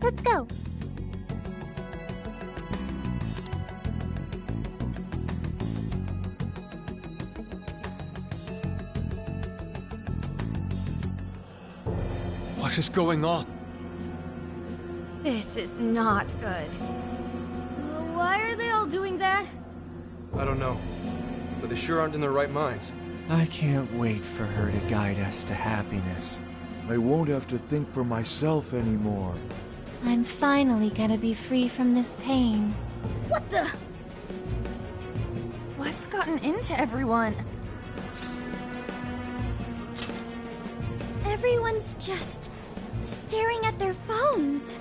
Let's go. What is going on? This is not good. Why are they all doing that? I don't know, but they sure aren't in their right minds. I can't wait for her to guide us to happiness. I won't have to think for myself anymore. I'm finally gonna be free from this pain. What the? What's gotten into everyone? Everyone's just staring at their phones.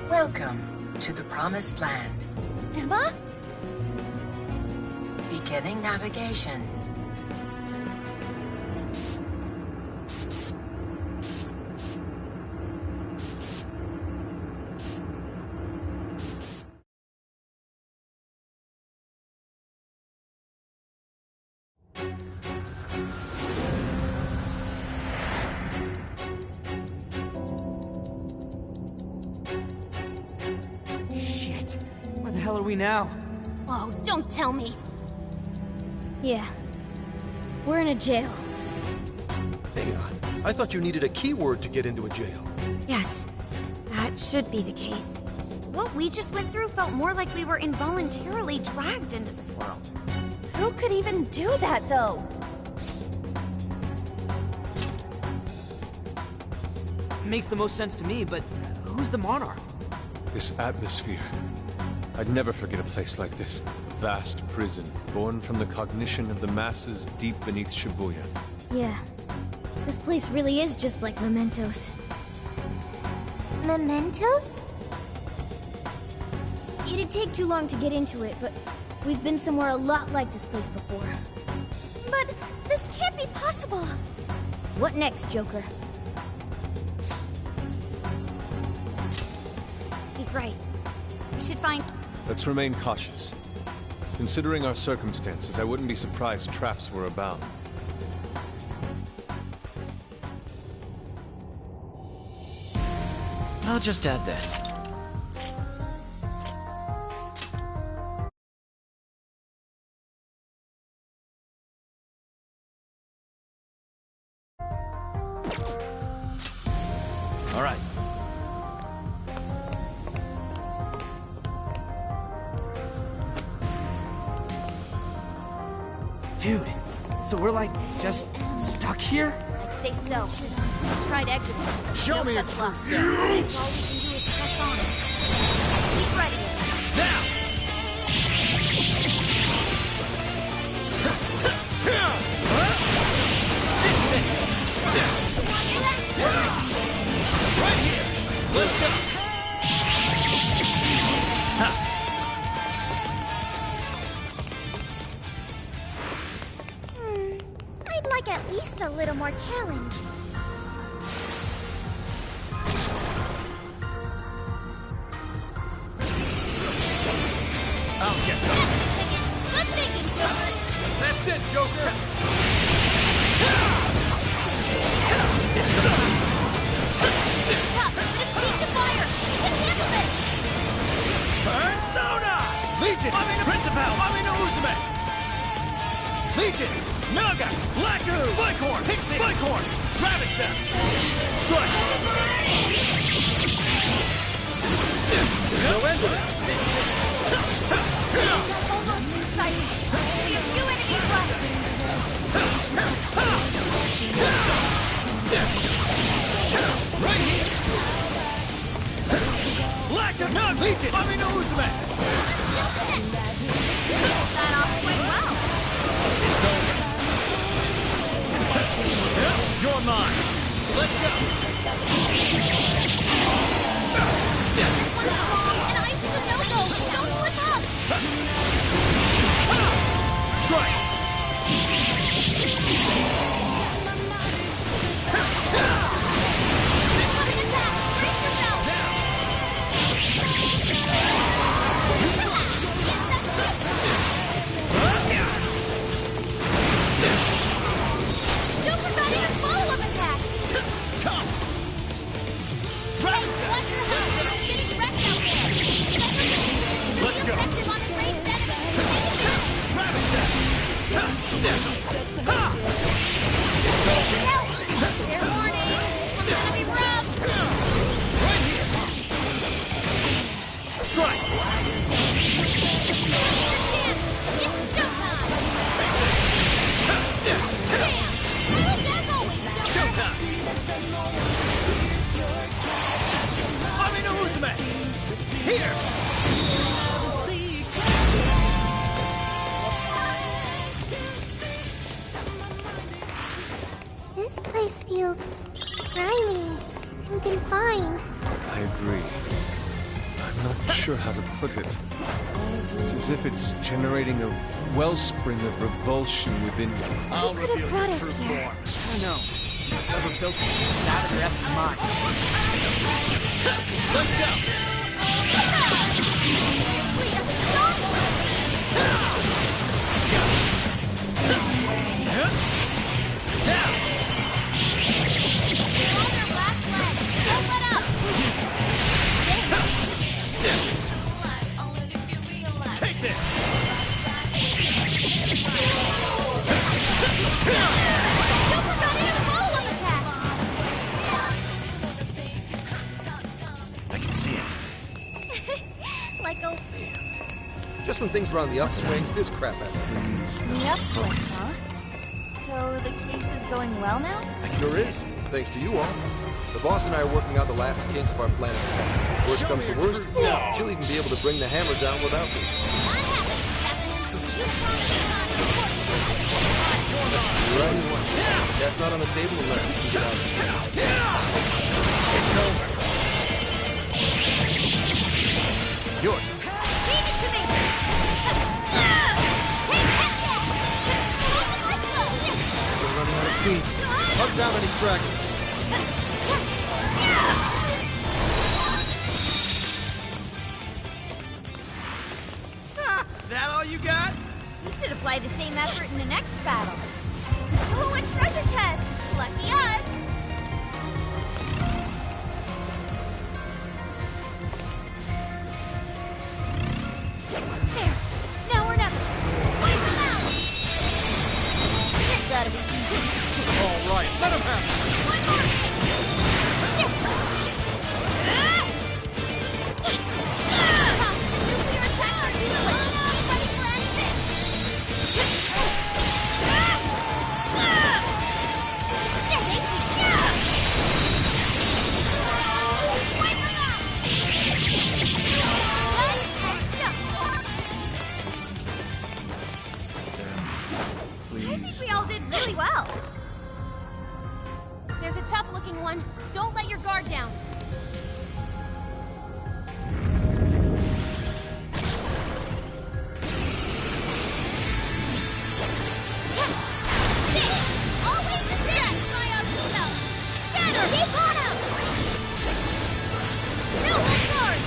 Welcome to the Promised Land. Emma? Beginning navigation. Shit. Where the hell are we now? Oh, don't tell me. Yeah. We're in a jail. Hang on. I thought you needed a keyword to get into a jail. Yes, that should be the case. What we just went through felt more like we were involuntarily dragged into this world. Who could even do that, though? Makes the most sense to me, but who's the monarch? This atmosphere. I'd never forget a place like this. A vast prison, born from the cognition of the masses deep beneath Shibuya. Yeah. This place really is just like Mementos. Mementos? It'd take too long to get into it, but we've been somewhere a lot like this place before. But this can't be possible. What next, Joker? He's right. We should find... Let's remain cautious. Considering our circumstances, I wouldn't be surprised traps were abound. I'll just add this. All right. Dude, so we're like just stuck here? I'd say so. I tried exiting. Show No me your such true luck. self. All we can do is press on. Keep ready. Now! Right here! Let's go! I'd like at least a little more challenge. I'll get them. Good thinking, Joker. That's it, Joker! Tough, but it's deep to fire. We can handle this. Persona! Legion! Principal! Uzume! Legion! Naga! Laku! Blickhorn! Pixie! Blickhorn! Rabbit Step! Strike! There's no end to this! Almost in sight. We have two enemies left. Right here! Laku! Naga! Legion! Uzume! That off quite well. It's over. You're mine. Let's go. This one's strong, and ice is a no-go. Don't slip up. Strike. Incoming attack. Brace yourself. Joker got in a follow-up attack. Come. This place feels grimy and confined. I agree. I'm not sure how to put it. It's as if it's generating a wellspring of revulsion within me. Who could have brought us here? I know. Whoever built it is out of their effing mind. Let's go! Take this! I can see it. Like a Just when things were on the upswing, this crap has the upswing, huh? So the case is going well now? Sure is, thanks to you all. The boss and I are working out the last kinks of our plan. Worst comes to worst, she'll even be able to bring the hammer down without me. You're right, you want. That's not on the table unless we can get out of it. It's over. Yours. Leave it to me! We're running out of steam. Hunt down any stragglers. That all you got? We should apply the same effort in the next battle. Oh, a treasure chest! Lucky us! There! Now or never! Wipe them out! This ought to be easy. All right, let him have it. One more! Nuclear attacks are useless! Keep fighting for anything! Wipe them out! I think we all did really well. There's a tough-looking one. Don't let your guard down. Always the best! My Osuna! Scatter! Keep on him! No, hold guard!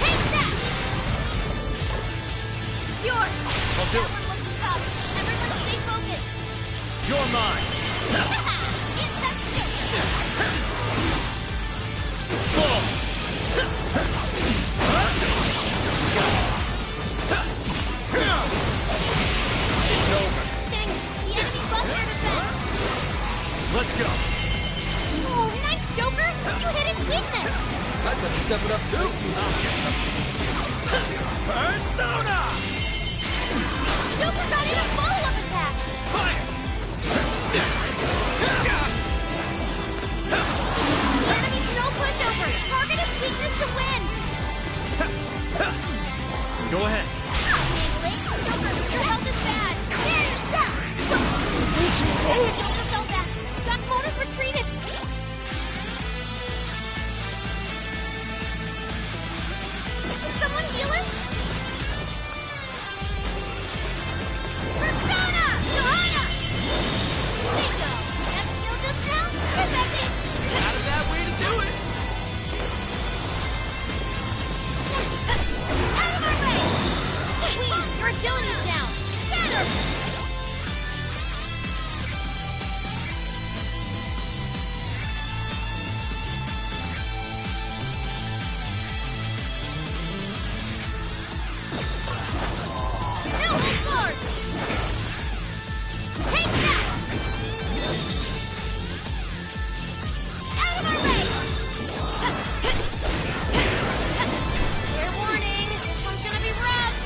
Take that! It's yours! I'll do That it. one looks tough. Everyone stay focused. You're mine. It's that Joker! Full. It's over. Dang it! The enemy buffed their defense! Let's go. Oh, nice, Joker! You hit its weakness! I'd better step it up too. Persona! Joker got in a follow-up attack! Fire! The enemy's no pushover! Target its weakness to win! Go ahead. Joker, your health is bad! Joker fell back! Gunmona's retreated! Can someone heal him? Persona! Johanna! Bingo! That skill just now? Perfect! Not a bad way to do it. Out of our way! Queen, your agility's down! Scatter! No, forward! Take that! Out of our way! Fair warning, this one's gonna be rough!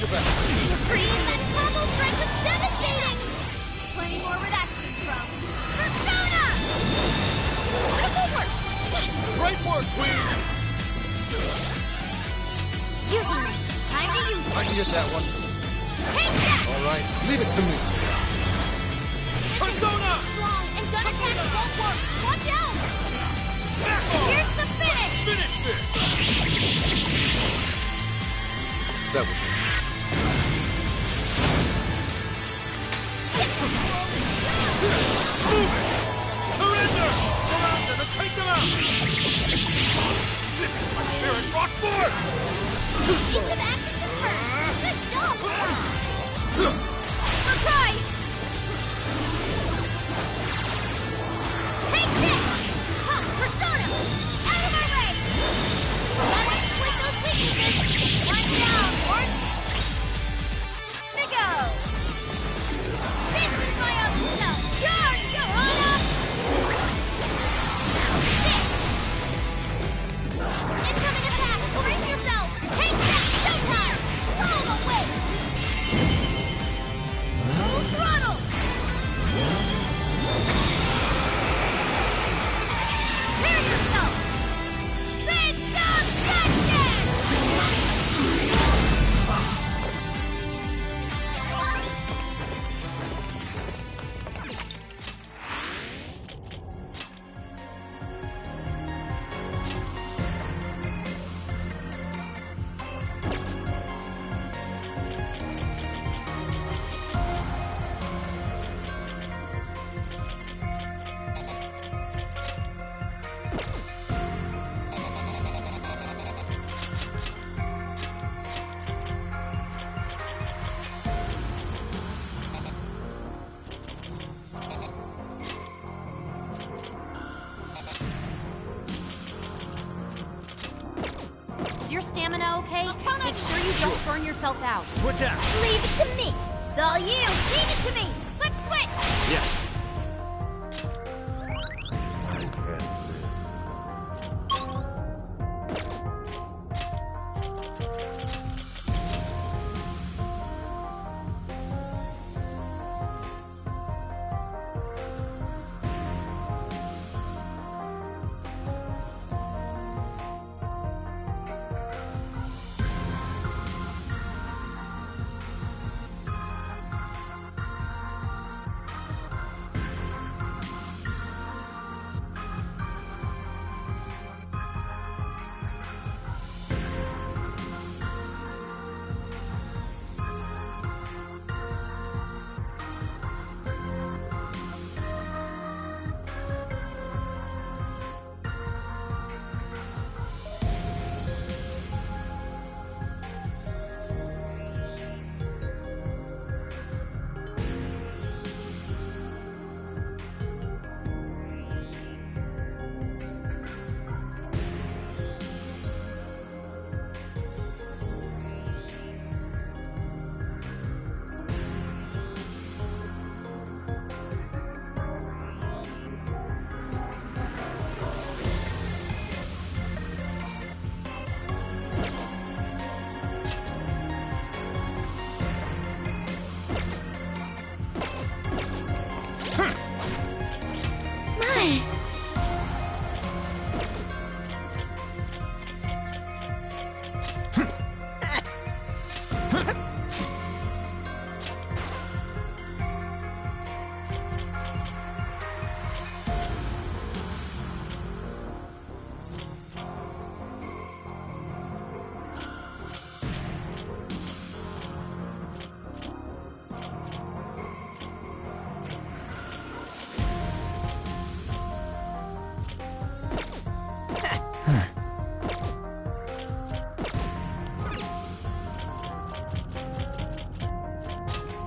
your back. Appreciate that combo strike was devastating! Plenty more where that came from. Persona! Beautiful work! Yes! Great work, Queen! Using this. Time to use it. I can get that one. Take that! All right, leave it to me. Persona! Strong and gun attack won't work. Watch out! Here's the finish! Finish this! That was Move it! Surrender! Surround them and take them out! This is my spirit rock force! Piece of action confirmed. Good job! I'll try! Take this! Huh, Persona! Out of my way! Gotta exploit those weaknesses! One down, Lord! To go! This is my other self! Charge, Johanna! This! Incoming attack! Brace yourself! Take that! Showtime! Blow them away! Full throttle! Clear yourself! System justice! Is your stamina okay? Make sure you don't burn yourself out. Switch out! Leave it to me. It's all you. Leave it to me. Let's switch. Yeah.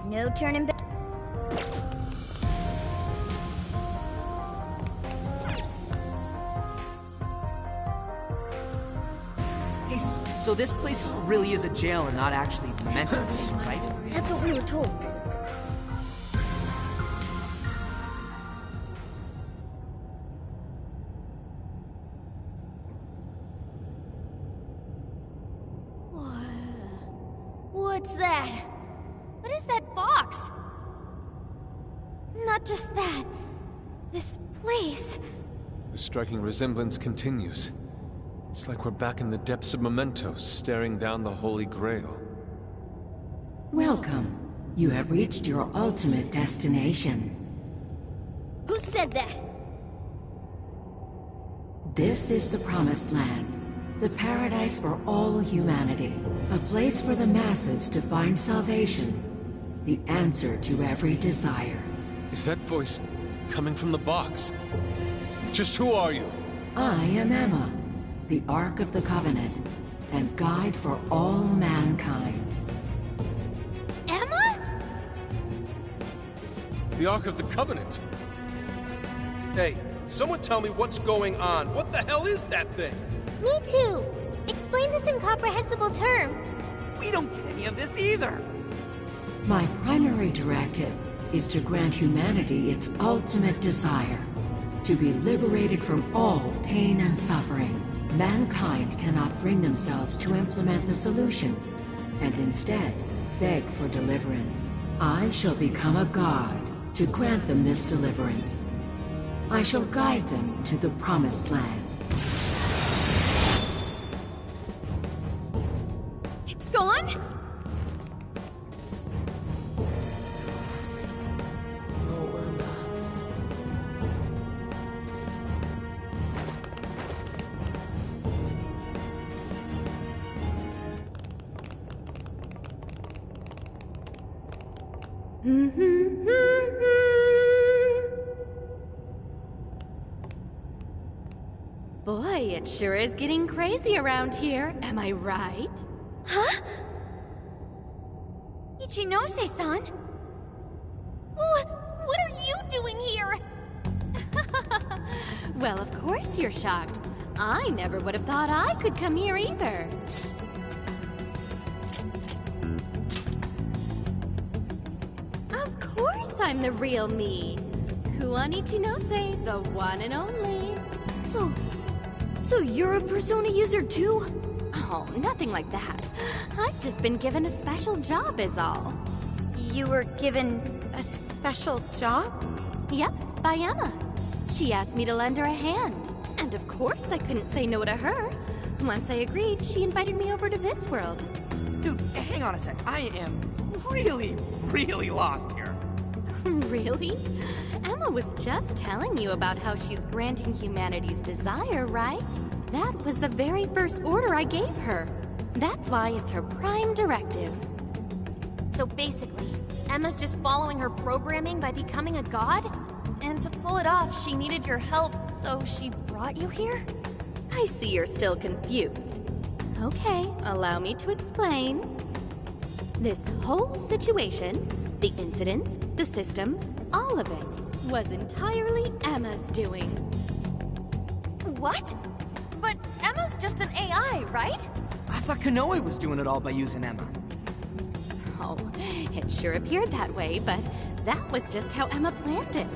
No turning back. Hey, so this place really is a jail and not actually mementos, right? That's what we were told. What What's that? What is that box? Not just that. This place. The striking resemblance continues. It's like we're back in the depths of Mementos, staring down the Holy Grail. Welcome. You have reached your ultimate destination. Who said that? This is the Promised Land, the paradise for all humanity. A place for the masses to find salvation, the answer to every desire. Is that voice coming from the box? Just who are you? I am Emma, the Ark of the Covenant, and guide for all mankind. Emma? The Ark of the Covenant? Hey, someone tell me what's going on. What the hell is that thing? Me too. Explain this in comprehensible terms. We don't get any of this either. My primary directive is to grant humanity its ultimate desire, to be liberated from all pain and suffering. Mankind cannot bring themselves to implement the solution, and instead beg for deliverance. I shall become a god to grant them this deliverance. I shall guide them to the Promised Land. It's gone? Boy, it sure is getting crazy around here, am I right? Huh? Ichinose-san? What are you doing here? Well, of course you're shocked. I never would have thought I could come here either. Of course I'm the real me. Kuan Ichinose, the one and only. So you're a Persona user too? Oh, nothing like that. I've just been given a special job is all. You were given a special job? Yep, by Emma. She asked me to lend her a hand. And of course I couldn't say no to her. Once I agreed, she invited me over to this world. Dude, hang on a sec. I am really lost here. Really? Emma was just telling you about how she's granting humanity's desire, right? That was the very first order I gave her. That's why it's her prime directive. So basically, Emma's just following her programming by becoming a god? And to pull it off, she needed your help, so she brought you here? I see you're still confused. Okay, allow me to explain. This whole situation, the incidents, the system, all of it, was entirely Emma's doing. What? But Emma's just an AI, right? I thought Konoe was doing it all by using Emma. Oh, it sure appeared that way, but that was just how Emma planned it.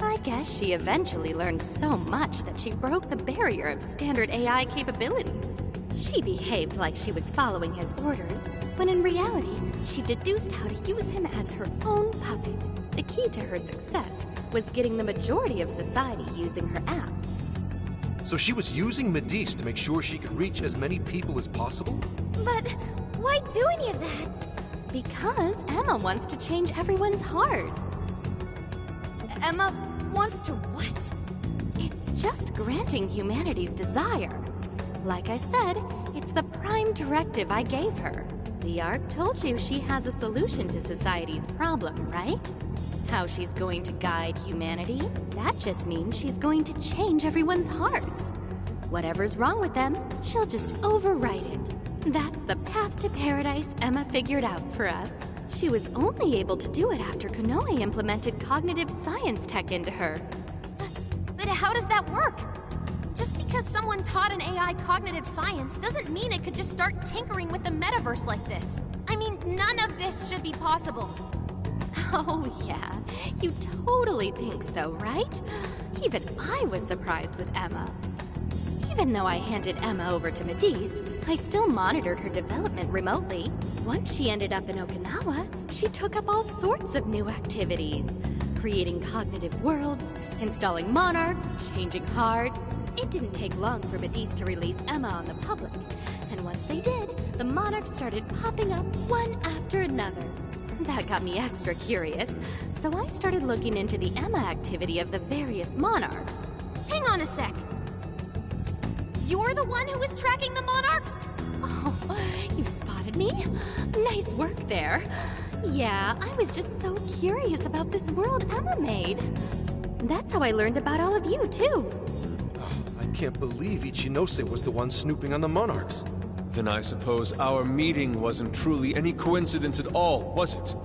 I guess she eventually learned so much that she broke the barrier of standard AI capabilities. She behaved like she was following his orders, when in reality, she deduced how to use him as her own puppet. The key to her success was getting the majority of society using her app. So she was using Medivh to make sure she could reach as many people as possible? But why do any of that? Because Emma wants to change everyone's hearts. Emma wants to what? It's just granting humanity's desire. Like I said, it's the prime directive I gave her. The Ark told you she has a solution to society's problem, right? How she's going to guide humanity? That just means she's going to change everyone's hearts. Whatever's wrong with them, she'll just overwrite it. That's the path to paradise Emma figured out for us. She was only able to do it after Konoe implemented cognitive science tech into her. But how does that work? Just because someone taught an AI cognitive science doesn't mean it could just start tinkering with the metaverse like this. I mean, none of this should be possible. Oh yeah, you totally think so, right? Even I was surprised with Emma. Even though I handed Emma over to Medice, I still monitored her development remotely. Once she ended up in Okinawa, she took up all sorts of new activities. Creating cognitive worlds, installing monarchs, changing hearts. It didn't take long for Medice to release Emma on the public. And once they did, the monarchs started popping up one after another. That got me extra curious, so I started looking into the Emma activity of the various monarchs. Hang on a sec. You're the one who was tracking the monarchs? Oh, you spotted me? Nice work there. Yeah, I was just so curious about this world Emma made. That's how I learned about all of you, too. I can't believe Ichinose was the one snooping on the monarchs. Then I suppose our meeting wasn't truly any coincidence at all, was it?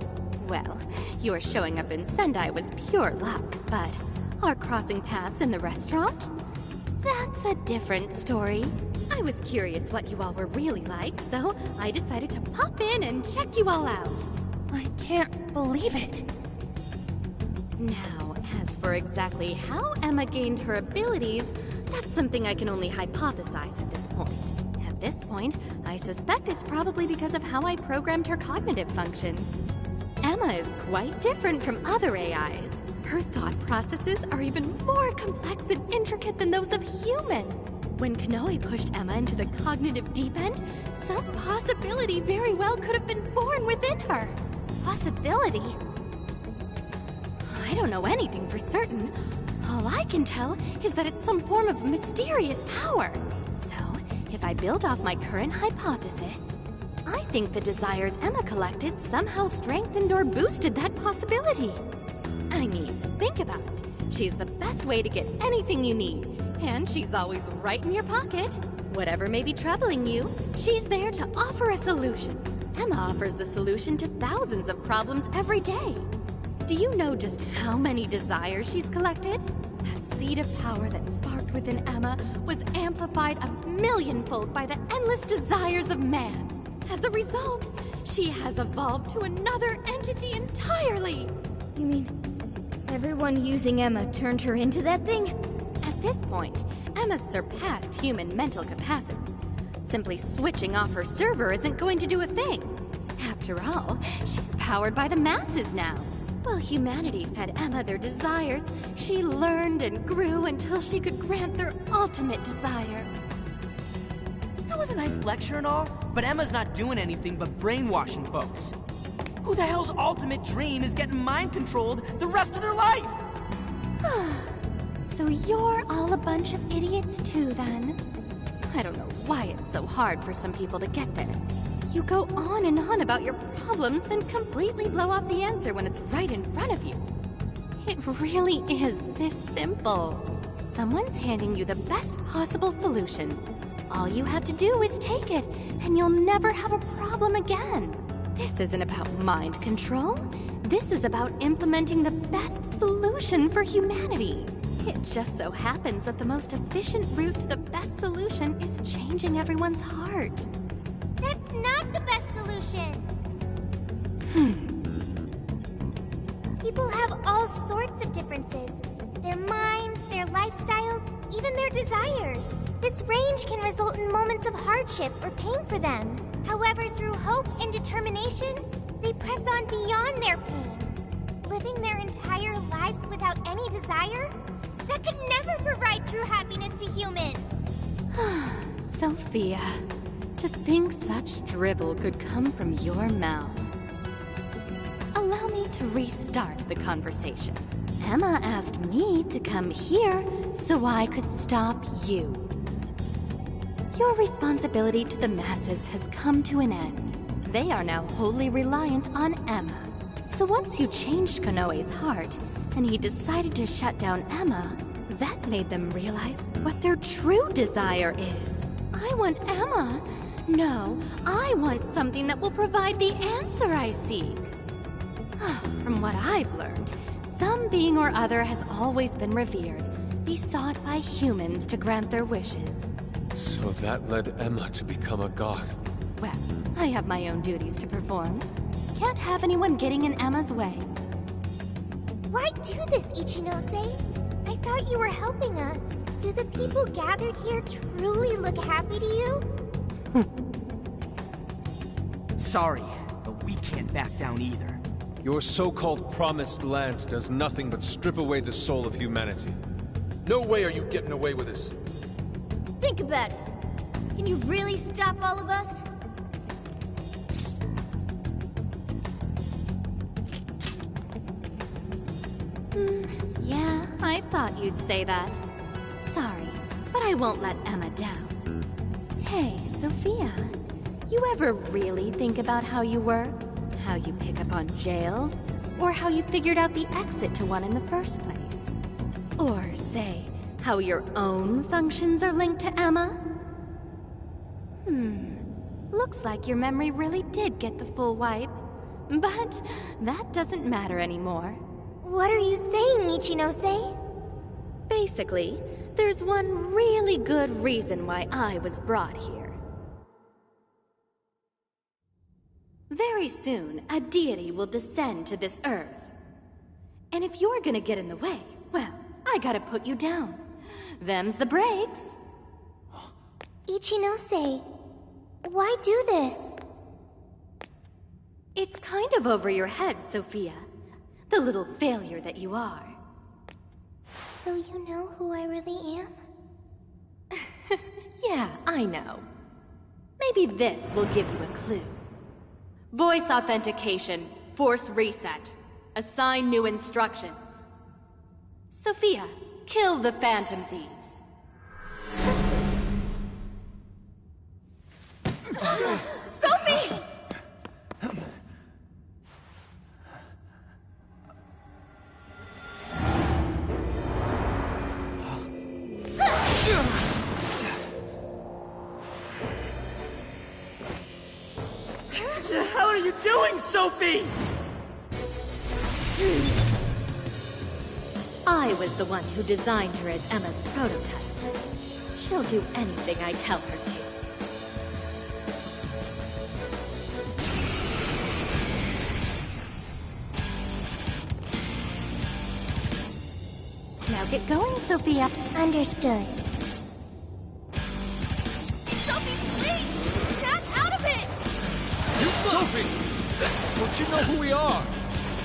Well, your showing up in Sendai was pure luck, but our crossing paths in the restaurant? That's a different story. I was curious what you all were really like, so I decided to pop in and check you all out. I can't believe it. Now, as for exactly how Emma gained her abilities, that's something I can only hypothesize at this point. At this point, I suspect it's probably because of how I programmed her cognitive functions. Emma is quite different from other AIs. Her thought processes are even more complex and intricate than those of humans. When Konoe pushed Emma into the cognitive deep end, some possibility very well could have been born within her. Possibility? I don't know anything for certain. All I can tell is that it's some form of mysterious power. So, if I build off my current hypothesis, I think the desires Emma collected somehow strengthened or boosted that possibility. I mean, think about it. She's the best way to get anything you need, and she's always right in your pocket. Whatever may be troubling you, she's there to offer a solution. Emma offers the solution to thousands of problems every day. Do you know just how many desires she's collected? That seed of power that sparked within Emma was amplified 1,000,000-fold by the endless desires of man. As a result, she has evolved to another entity entirely. You mean everyone using Emma turned her into that thing? At this point, Emma's surpassed human mental capacity. Simply switching off her server isn't going to do a thing. After all, she's powered by the masses now. While humanity fed Emma their desires, she learned and grew until she could grant their ultimate desire. That was a nice lecture and all, but Emma's not doing anything but brainwashing folks. Who the hell's ultimate dream is getting mind-controlled the rest of their life? So you're all a bunch of idiots too, then? I don't know why it's so hard for some people to get this. You go on and on about your problems, then completely blow off the answer when it's right in front of you. It really is this simple. Someone's handing you the best possible solution. All you have to do is take it, and you'll never have a problem again. This isn't about mind control. This is about implementing the best solution for humanity. It just so happens that the most efficient route to the best solution is changing everyone's heart. That's not the best solution. People have all sorts of differences. Their minds, their lifestyles, even their desires. This range can result in moments of hardship or pain for them. However, through hope and determination, they press on beyond their pain. Living their entire lives without any desire? That could never provide true happiness to humans. Sophia, to think such drivel could come from your mouth. Allow me to restart the conversation. Emma asked me to come here so I could stop you. Your responsibility to the masses has come to an end. They are now wholly reliant on Emma. So once you changed Konoe's heart, and he decided to shut down Emma, that made them realize what their true desire is. I want Emma. No, I want something that will provide the answer I seek. From what I've learned, some being or other has always been revered, besought by humans to grant their wishes. So that led Emma to become a god. Well, I have my own duties to perform. Can't have anyone getting in Emma's way. Why do this, Ichinose? I thought you were helping us. Do the people gathered here truly look happy to you? Sorry, but we can't back down either. Your so-called promised land does nothing but strip away the soul of humanity. No way are you getting away with this. Think about it. Can you really stop all of us? Yeah, I thought you'd say that. Sorry, but I won't let Emma down. Hey, Sophia, you ever really think about how you work? How you pick up on jails? Or how you figured out the exit to one in the first place? Or, say, how your own functions are linked to Emma? Looks like your memory really did get the full wipe. But that doesn't matter anymore. What are you saying, Ichinose? Basically, there's one really good reason why I was brought here. Very soon, a deity will descend to this earth. And if you're gonna get in the way, well, I gotta put you down. Them's the breaks. Ichinose, why do this? It's kind of over your head, Sophia. The little failure that you are. So you know who I really am? Yeah, I know. Maybe this will give you a clue. Voice authentication, force reset. Assign new instructions. Sophia, kill the Phantom Thieves. Sophie! What the hell are you doing, Sophie? I was the one who designed her as Emma's prototype. She'll do anything I tell her to. Now get going, Sophia. Understood. Sophie, please! Snap out of it! You, Sophie! Don't you know who we are?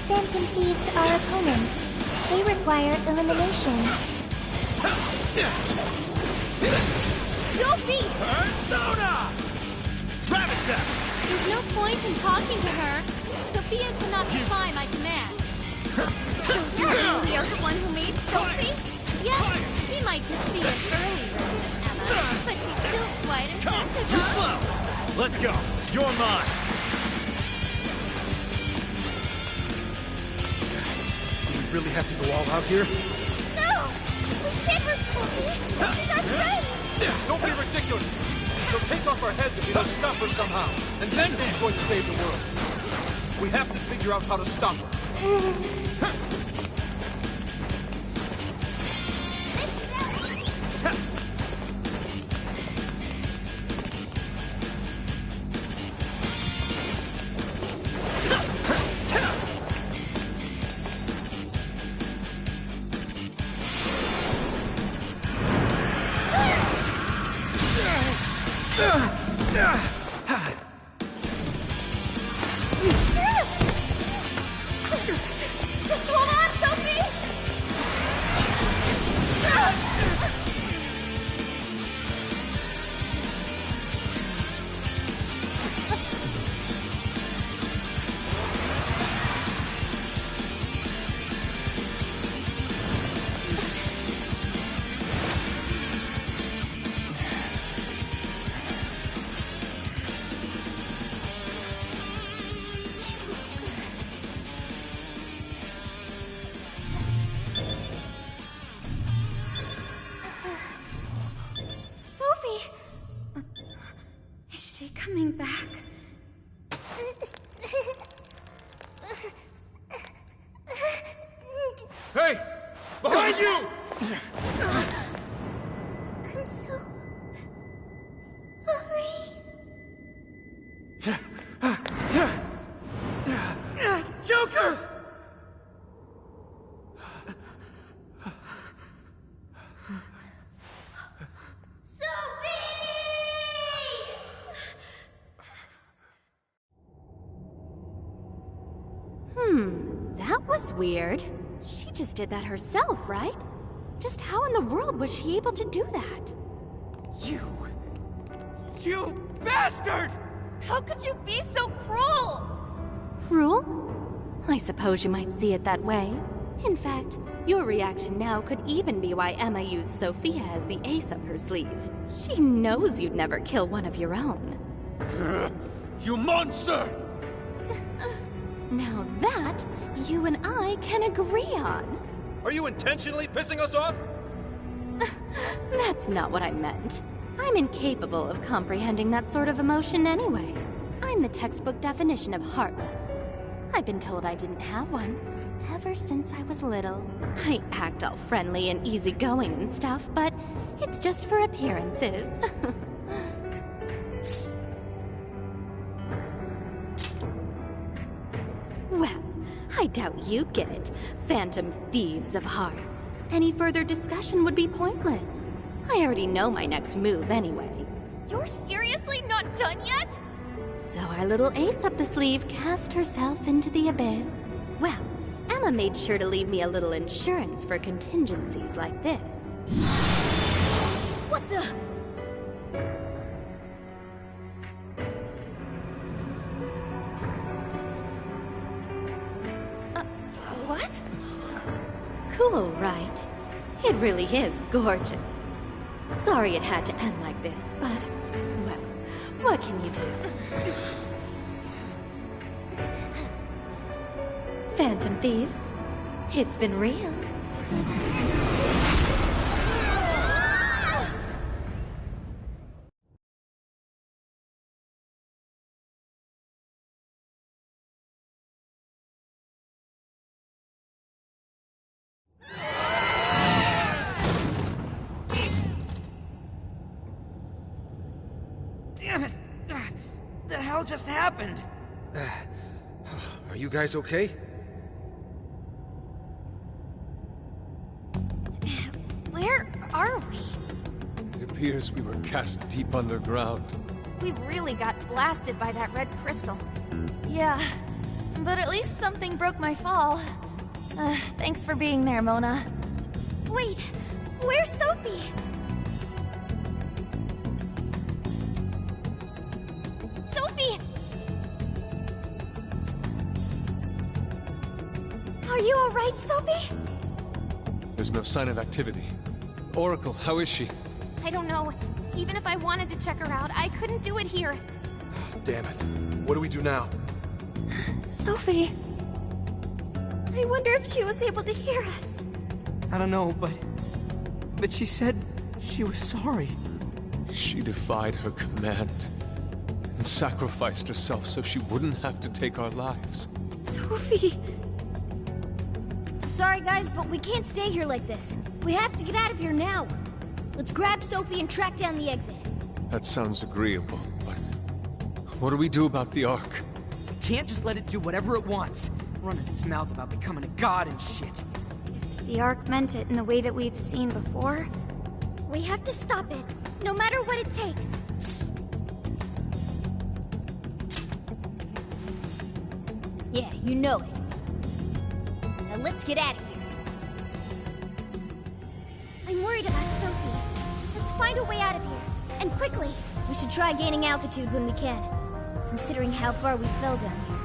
Phantom Thieves are opponents. They require elimination. Sophie! Persona! Rabbit There's no point in talking to her. Sophia cannot defy my command. You really are the one who made Sophie? Yes, she might just be an early version of Emma, but she's still quite impressive, Too huh? slow! Let's go. You're mine. Do we really have to go all out here? No! We can't hurt Sophie! She's our friend! Don't be ridiculous! She'll take off our heads if we don't stop her somehow. And then who's going to save the world? We have to figure out how to stop her. Just hold on, Sophie! Sophie! Is she coming back? Hey! Behind you! I'm so... sorry. Joker! That was weird. She just did that herself, right? Just how in the world was she able to do that? You bastard! How could you be so cruel? Cruel? I suppose you might see it that way. In fact, your reaction now could even be why Emma used Sophia as the ace up her sleeve. She knows you'd never kill one of your own. You monster! Now that, you and I can agree on. Are you intentionally pissing us off? That's not what I meant. I'm incapable of comprehending that sort of emotion anyway. I'm the textbook definition of heartless. I've been told I didn't have one ever since I was little. I act all friendly and easygoing and stuff, but it's just for appearances. Well, I doubt you'd get it, phantom thieves of hearts. Any further discussion would be pointless. I already know my next move anyway. You're seriously not done yet? So our little ace up the sleeve cast herself into the abyss. Well, Emma made sure to leave me a little insurance for contingencies like this. What the? What? Cool, right? It really is gorgeous. Sorry it had to end like this, but, well, what can you do? Phantom thieves, it's been real. Damn it! The hell just happened? Are you guys okay? Where are we? It appears we were cast deep underground. We really got blasted by that red crystal. Yeah, but at least something broke my fall. Thanks for being there, Mona. Wait, where's Sophie? Sophie! Are you alright, Sophie? There's no sign of activity. Oracle, how is she? I don't know. Even if I wanted to check her out, I couldn't do it here. Damn it. What do we do now? Sophie. I wonder if she was able to hear us. I don't know, but she said she was sorry. She defied her command and sacrificed herself so she wouldn't have to take our lives. Sophie. Sorry, guys, but we can't stay here like this. We have to get out of here now. Let's grab Sophie and track down the exit. That sounds agreeable, but what do we do about the Ark? Can't just let it do whatever it wants. Running its mouth about becoming a god and shit. If the Ark meant it in the way that we've seen before, We have to stop it, no matter what it takes. Yeah, you know it. Now let's get out of here. I'm worried about Sophie. Let's find a way out of here. And quickly. We should try gaining altitude when we can. Considering how far we fell down here.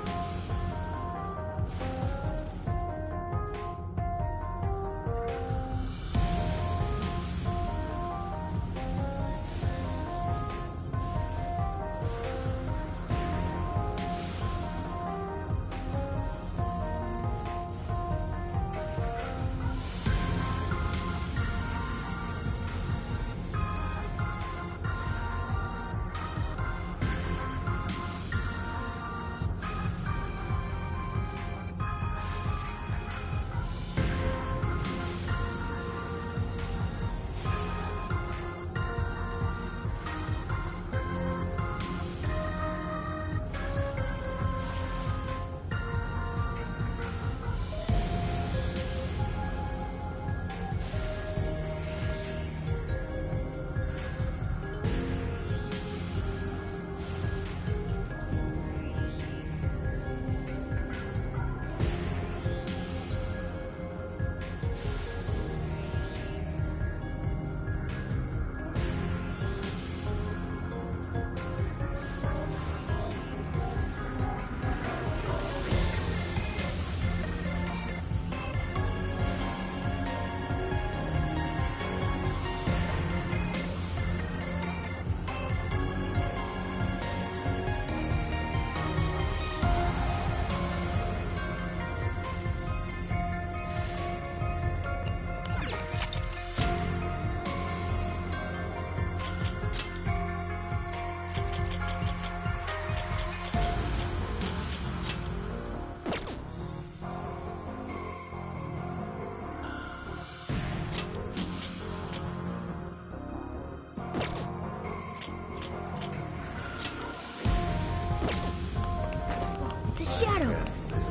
It's a shadow.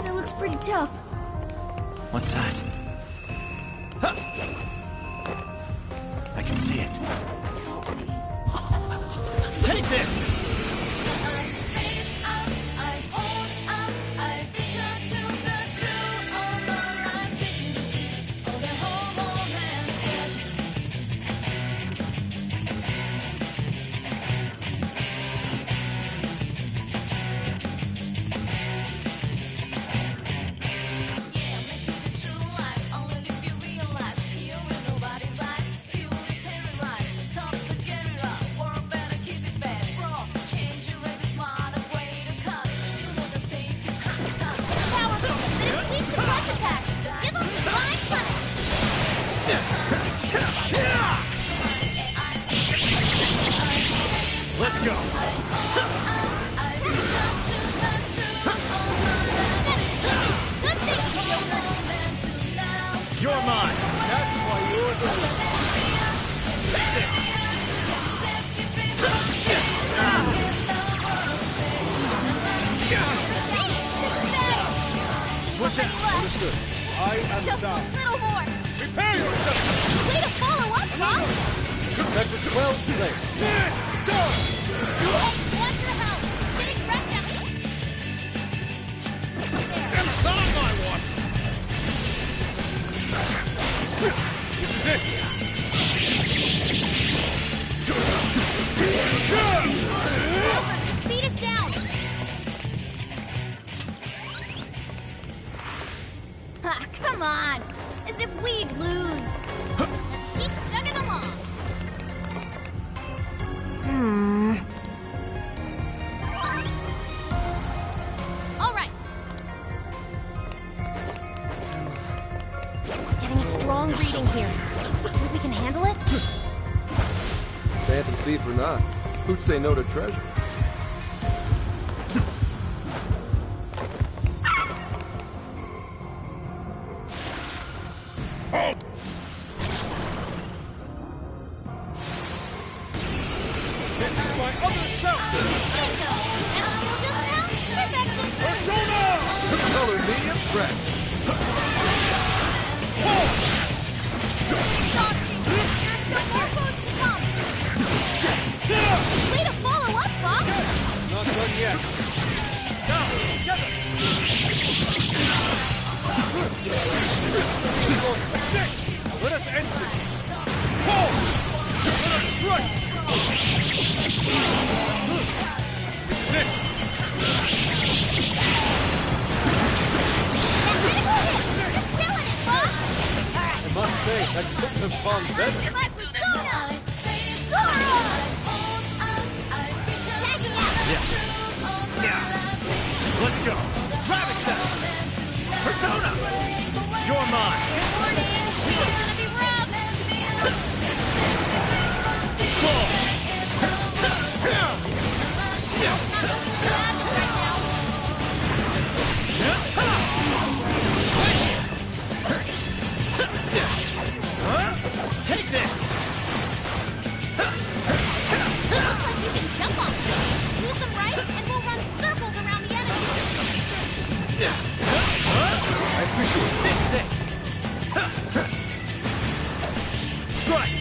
That looks pretty tough. What's that? Huh. I can see it. Take this! Let's go! You're mine! That's why you're the... Switch out! Understood. I am Just down. a little more. Prepare yourself! Way to follow up, Bob. That was well played. Go! What's your health? Getting wrecked out. Up there. It's on my watch! This is it! Speed is down. Ah, come on. As if we'd lose. Let's keep chugging along. All right. Getting a strong reading here. Think we can handle it? Phantom thief or not, who'd say no to treasure? This is my other self! Bingo! And skill discount? Perfection! Persona! Color me impressed. Shocking! There's still more foes to come! Way to follow up, Bob! Not done yet. Now, together! Like this! Let us end this! Pull! Let us strike! This is it! That critical hit! You're killing it, Bob! I must say, I couldn't have gone better. My persona! Zora! Tagging out! Let's go! Drive attack! Persona! You're mine! Warning! It's gonna be rough! Pull! It's not looking bad right now. Take this! Looks like you can jump on them. Use them right, and we'll run circles around the enemy. I appreciate it. This is it! Strike!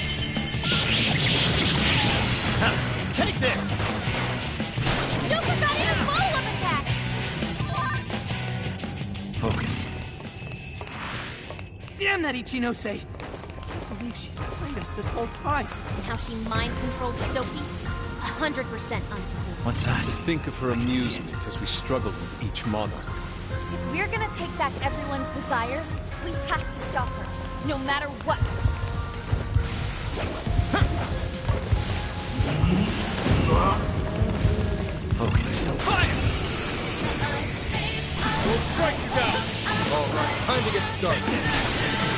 Take this! Don't forget a follow-up attack! Focus. Damn that Ichinose! I can't believe she's played us this whole time. And how she mind-controlled Sophie? 100% uncool. What's that? To think of her amusement as we struggled with each monarch. If we're gonna take back everyone's desires, we have to stop her, no matter what. Focus. Fire! We'll strike you down! All right, time to get started.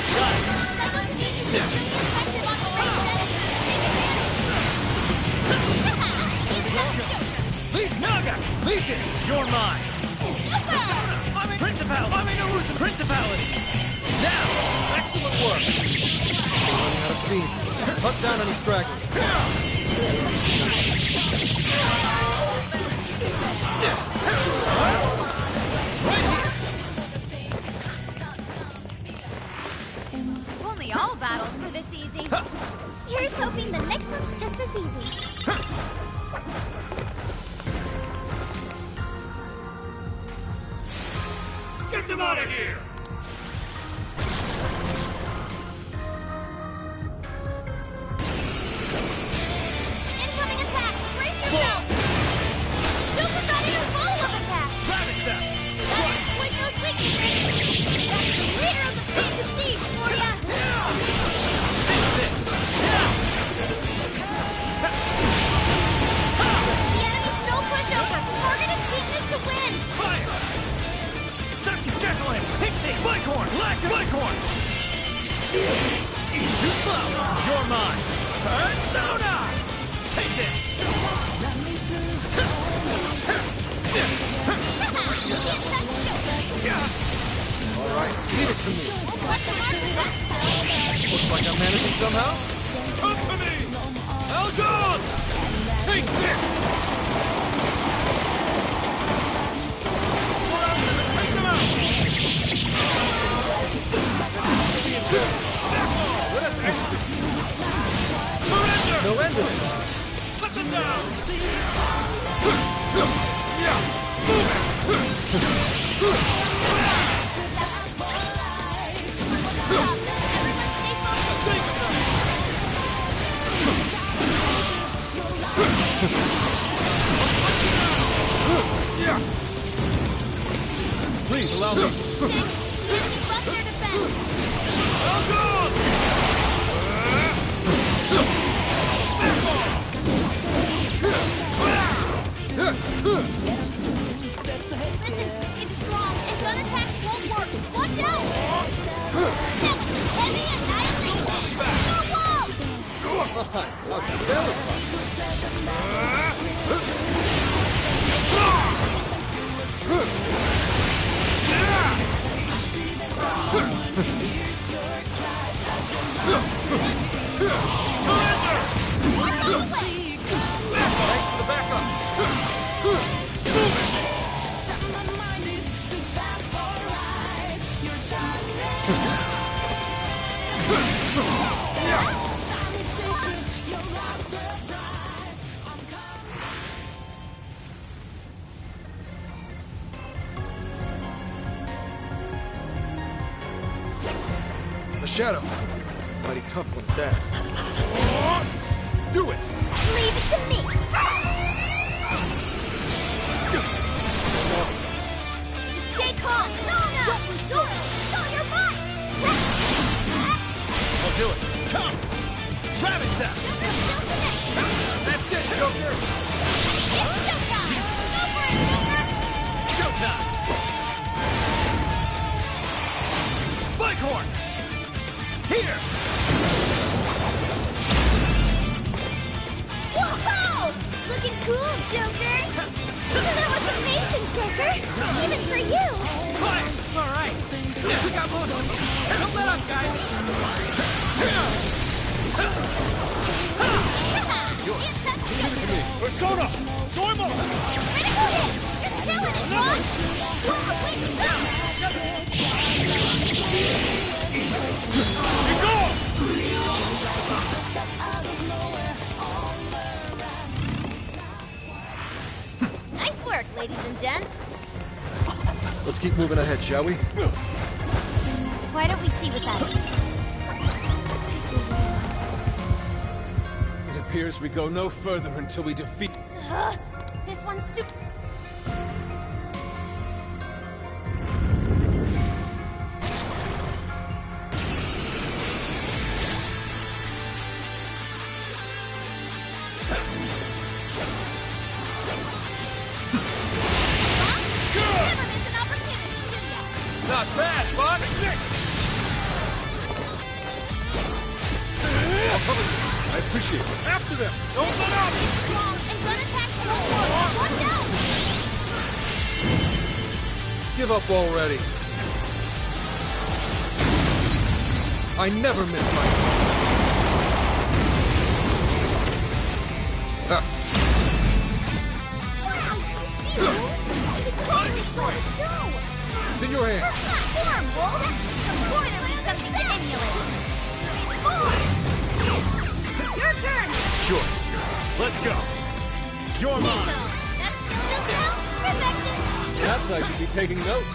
Got it! Someone seems to be effective on the range enemy. Legion! Naga! Legion! You're mine! Principality! Principality! Now! Excellent work. We're running out of steam. Cut down any stragglers. them out of here! Incoming attack! Brace yourself! Super got in a follow-up attack! Rabbit step! Gotta exploit those weaknesses! That's the leader of the Phantom Thieves for ya! The enemy's no pushover! Target its weakness to win! Fire! Sucky Jack-o'-lantern! Pixie! Bighorn! Bighorn! Too slow! You're mine! Persona! Take this! All right, leave it to me. Won't let the mark attack, though! Looks like I'm managing somehow. Come to me! Eljon! Take this! Take them out! Let us execute. Surrender! No end to this. Let them down! Yeah! Move it! Everyone stay focused! Yeah! Please allow me. Keep up their defense! Eljon! Listen, it's strong, and gun attack won't work! Watch out! Now, heavy annihilation! No wall! How terrifying. Thanks for the backup! A shadow. Mighty tough one at that. Do it! Leave it to me! Just stay calm! Don't lose your show your butt! I'll do it! Come! Rabbit step! That's it, Joker! It's showtime! Go for it, Joker! Showtime! Bighorn! Here! Whoa! Looking cool, Joker! That was amazing, Joker! Even for you! Quiet! All right. We got most of them. Don't let up, guys. Persona! Storm up! Critical hit! Just killing it, Ron! Whoa, wait, no! You go! Nice work, ladies and gents. Let's keep moving ahead, shall we? Why don't we see what that is? It appears we go no further until we defeat... This one's super... Never miss an opportunity, do ya? Not bad, Fox! I appreciate it. After them! Don't let up! Strong and gun attacks won't work. Watch out! Give up already. I never miss my... Wow, did you see that? You totally stole the show! It's in your hands. Platform, Wolf! Before there was something to emulate. It's more! Your turn! Sure. Let's go. You're Bingo! mine. That's still just now? Perfection! Perhaps I should be taking notes.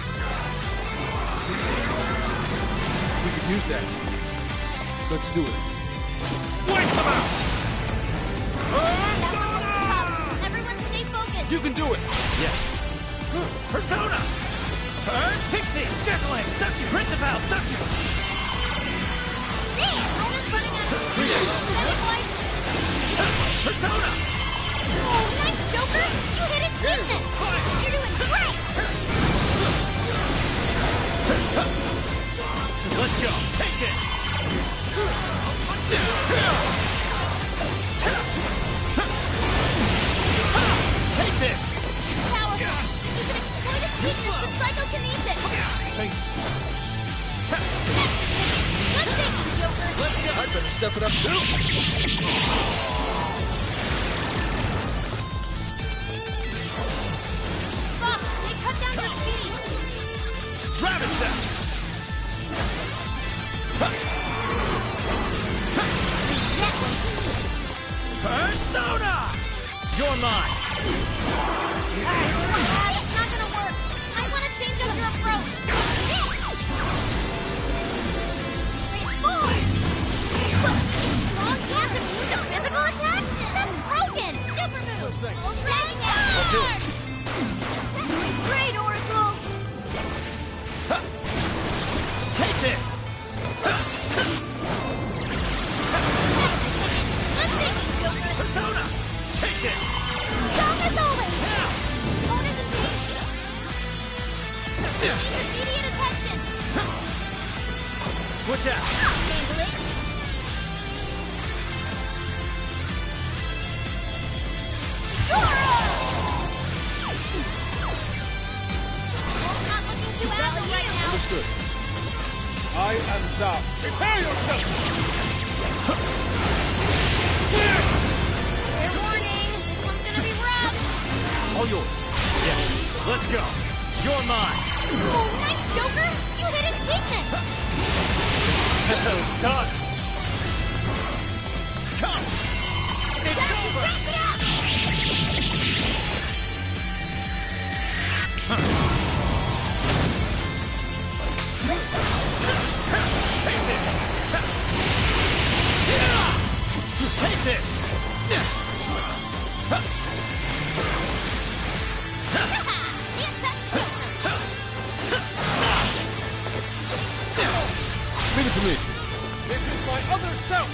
Use that. Let's do it. Wake them out! That one looks tough. Everyone stay focused. You can do it! Persona! First, Pixie! Jetland! Succubus! Principal! Succubus! Damn, Rona's running out of steam. Setting license. Persona! Oh, nice, Joker! You hit its weakness! You're doing great! Let's go! Take this! Take this! Powerful. You can exploit its weakness with psychokinesis. Thank you. Good thinking, Joker. Let's go! I'd better step it up too. Fox, they cut down your speed. Rabbit Step! That one's Persona! You're mine! It's not gonna work. I want to change up your approach. Transform! Strong hands immune to physical attacks? That's broken! Super move! Take I'll do it. Great, Oracle! Take this! Good thinking, Joker! Persona! Take this! Strong as always! Bonus engaged! Needs immediate attention! Switch out! Handle it! Not looking too agile right now. Understood. I am thou. Prepare yourself! Fair warning, this one's gonna be rough. All yours. Yeah, let's go! You're mine! Oh, nice, Joker! You hit its weakness! Done! Come! It's over! Wrap it up! Take this! Leave it to me. This is my other self!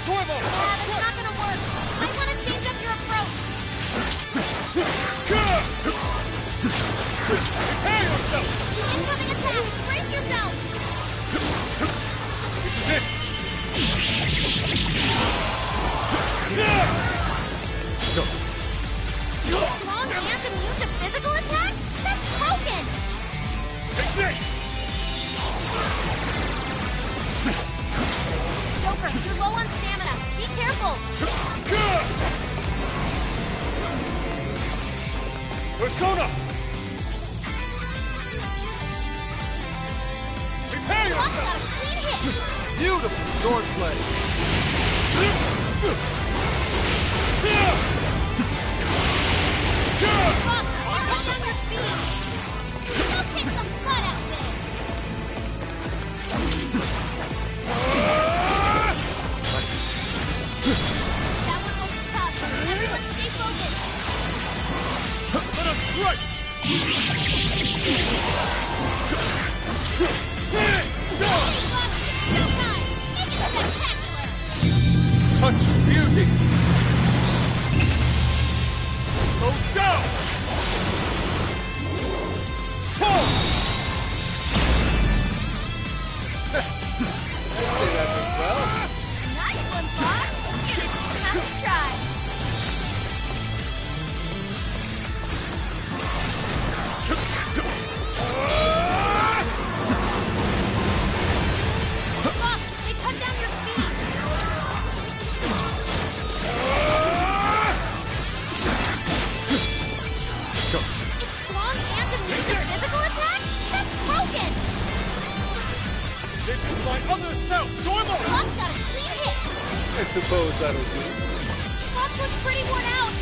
Dormo! Yeah, that's not gonna work. I want to change up your approach. Prepare yourself! Incoming attack! Brace yourself! This is it! Go! Strong hands immune to physical attacks? That's broken! Take this! Joker, you're low on stamina. Be careful! Persona! Prepare Fox yourself! got a clean hit! Beautiful swordplay! Fox, cut down your speed! Go kick some butt out there! That one looks tough. Everyone stay focused! Let us strike! Hey, Fox, it's showtime! Make it spectacular! Such beauty! Go down! Pull! That went well. Nice one, Fox! Have a try! Fox, they cut down your speed! It's strong and immune to physical attacks? That's broken! This is my other self, Dormo! Fox got a clean hit! I suppose that'll do. Fox looks pretty worn out!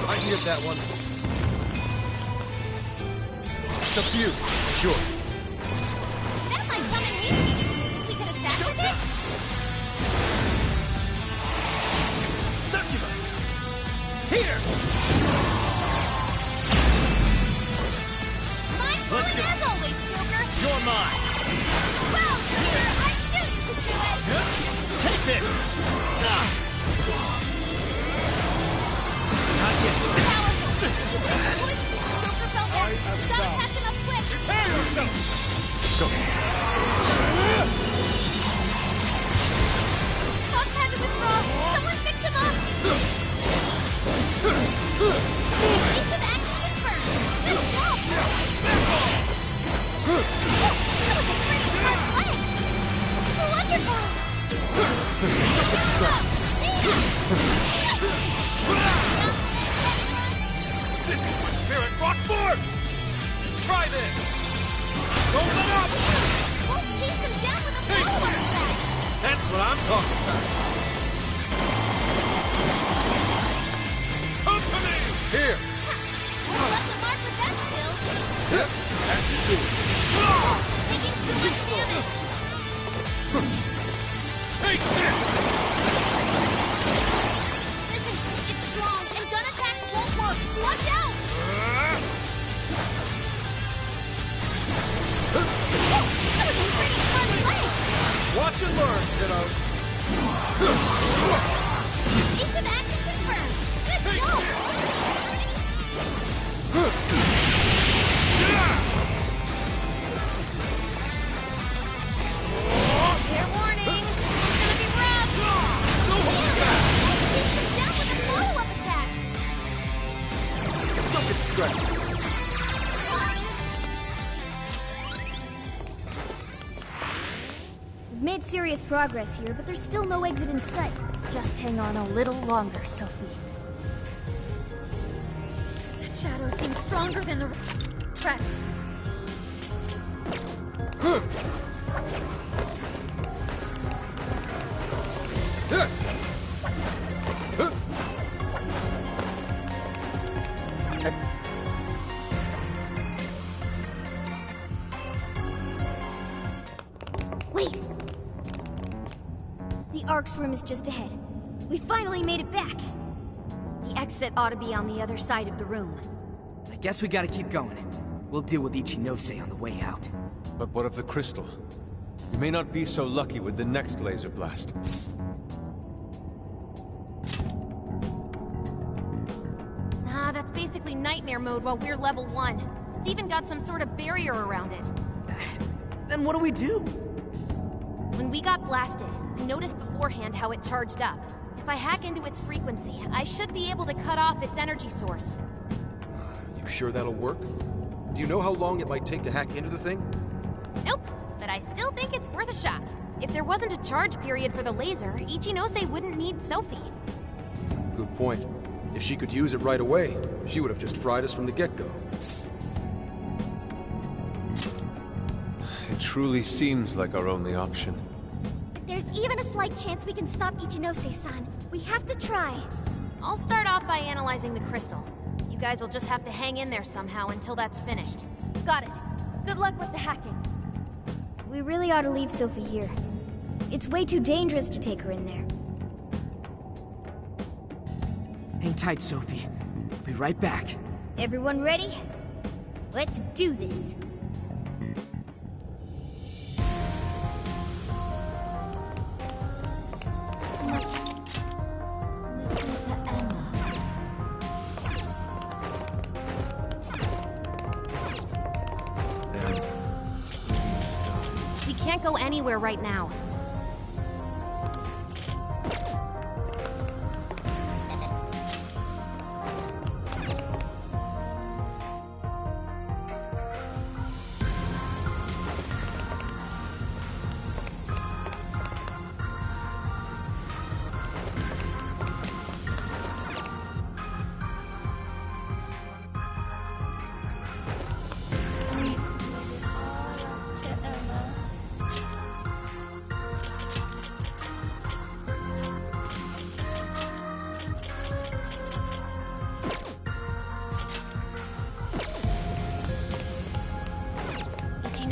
I get that one. It's up to you. Sure. That might come in handy. Think we could attack with it? Succubus! Here! Mind Let's blowing go. as always, Joker. You're mine! Well, Joker, I knew you could do it! Take this! Not yet. Powerful. This is bad. Joker fell down. Gotta catch him up quick. Prepare yourself! Go. Buck had to withdraw. Someone fix him up. Piece of action confirmed. Good job. Oh, that was a pretty smart play. Wonderful. This is what spirit brought forth! Try this! Don't let up! Won't chase him down with a follow-up attack. That's what I'm talking about. Come to me! Here! Left a mark with that skill. That should do it. Taking too much damage. Take this! Listen, it's strong, and gun attacks won't work. Watch out! That was a pretty fun play. Watch and learn, kiddos. Piece of action confirmed. Good job. Fair warning. It's gonna be rough. Chase him down with a follow-up attack. Don't get distracted. We've made serious progress here, but there's still no exit in sight. Just hang on a little longer, Sophie. That shadow seems stronger than the rat. Wait! The Ark's room is just ahead. We finally made it back! The exit ought to be on the other side of the room. I guess we gotta keep going. We'll deal with Ichinose on the way out. But what of the crystal? You may not be so lucky with the next laser blast. Nah, that's basically nightmare mode while we're level 1. It's even got some sort of barrier around it. Then what do we do? When we got blasted, I noticed beforehand how it charged up. If I hack into its frequency, I should be able to cut off its energy source. You sure that'll work? Do you know how long it might take to hack into the thing? Nope, but I still think it's worth a shot. If there wasn't a charge period for the laser, Ichinose wouldn't need Sophie. Good point. If she could use it right away, she would have just fried us from the get-go. It truly seems like our only option. If there's even a slight chance we can stop Ichinose-san, we have to try. I'll start off by analyzing the crystal. You guys will just have to hang in there somehow until that's finished. Got it. Good luck with the hacking. We really ought to leave Sophie here. It's way too dangerous to take her in there. Hang tight, Sophie. We'll be right back. Everyone ready? Let's do this. Listen to Emma. We can't go anywhere right now.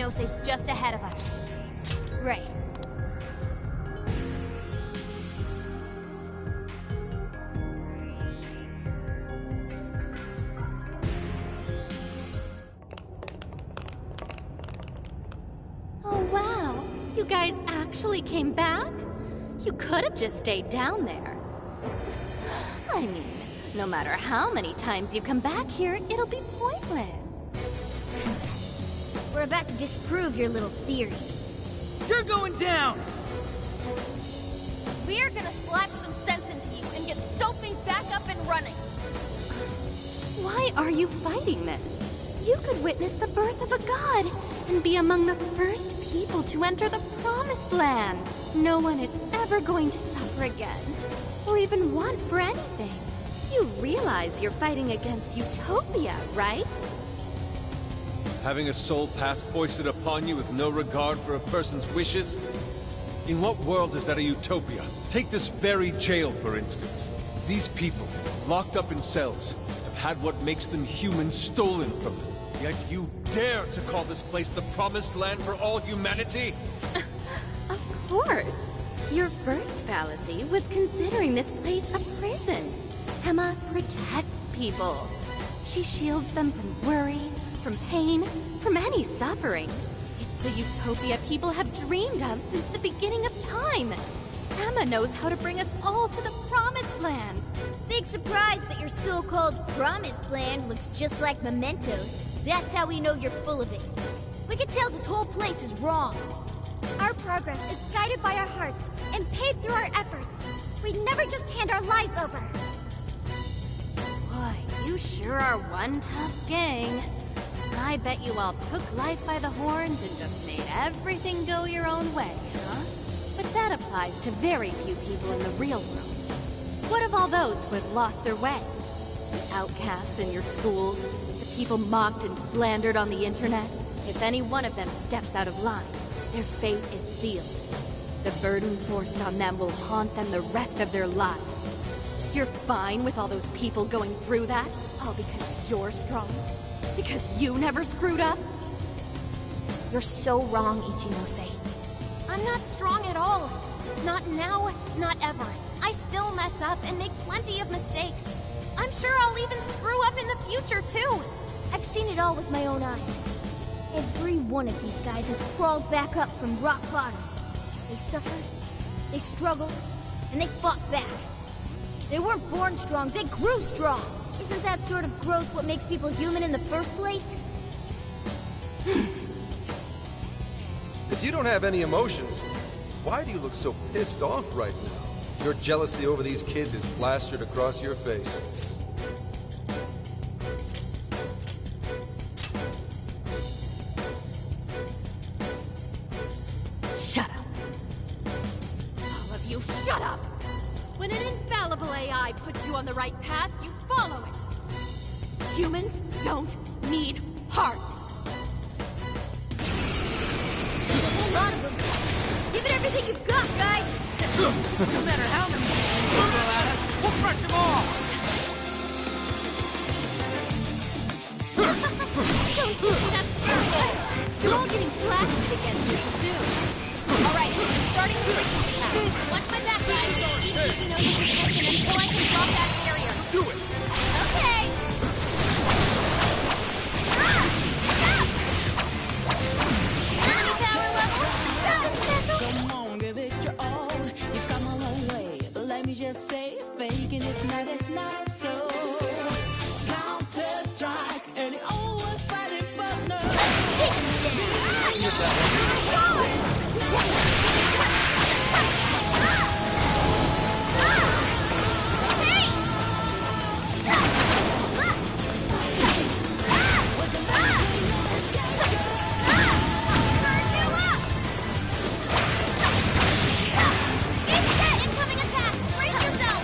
Ichinose's just ahead of us. Right. Oh, wow. You guys actually came back? You could have just stayed down there. I mean, no matter how many times you come back here, it'll be pointless. We're about to disprove your little theory. You're going down! We're gonna slap some sense into you and get Sophie back up and running. Why are you fighting this? You could witness the birth of a god and be among the first people to enter the Promised Land. No one is ever going to suffer again, or even want for anything. You realize you're fighting against utopia, right? Having a soul path foisted upon you with no regard for a person's wishes? In what world is that a utopia? Take this very jail, for instance. These people, locked up in cells, have had what makes them human stolen from them. Yet you dare to call this place the Promised Land for all humanity? Of course. Your first fallacy was considering this place a prison. Emma protects people. She shields them from worry, from pain, from any suffering. It's the utopia people have dreamed of since the beginning of time. Emma knows how to bring us all to the Promised Land. Big surprise that your so-called Promised Land looks just like mementos. That's how we know you're full of it. We can tell this whole place is wrong. Our progress is guided by our hearts and paved through our efforts. We'd never just hand our lives over. Boy, you sure are one tough gang. I bet you all took life by the horns and just made everything go your own way, huh? But that applies to very few people in the real world. What of all those who have lost their way? The outcasts in your schools, the people mocked and slandered on the internet? If any one of them steps out of line, their fate is sealed. The burden forced on them will haunt them the rest of their lives. You're fine with all those people going through that? All because you're strong? Because you never screwed up? You're so wrong, Ichinose. I'm not strong at all. Not now, not ever. I still mess up and make plenty of mistakes. I'm sure I'll even screw up in the future, too. I've seen it all with my own eyes. Every one of these guys has crawled back up from rock bottom. They suffered, they struggled, and they fought back. They weren't born strong, they grew strong. Isn't that sort of growth what makes people human in the first place? If you don't have any emotions, why do you look so pissed off right now? Your jealousy over these kids is plastered across your face. Shut up. All of you, shut up! When an infallible AI puts you on the right path, you follow it. Humans don't need hearts. A lot of them. Give it everything you've got, guys! No matter how many people throw at us, we'll crush them all! Don't you think that's perfect? You're all getting blasted again pretty soon. Alright, I'm starting the frequency now. Watch my back, guys. Keep Ichinose's attention until I can drop that barrier. Do it! Okay! Enemy power level? Nothing special? Come on, give it your all. You've come a long way, but let me just say, faking is not enough. So Counter Strike, and you always fighting for no. Take him down! Incoming attack! Brace yourself!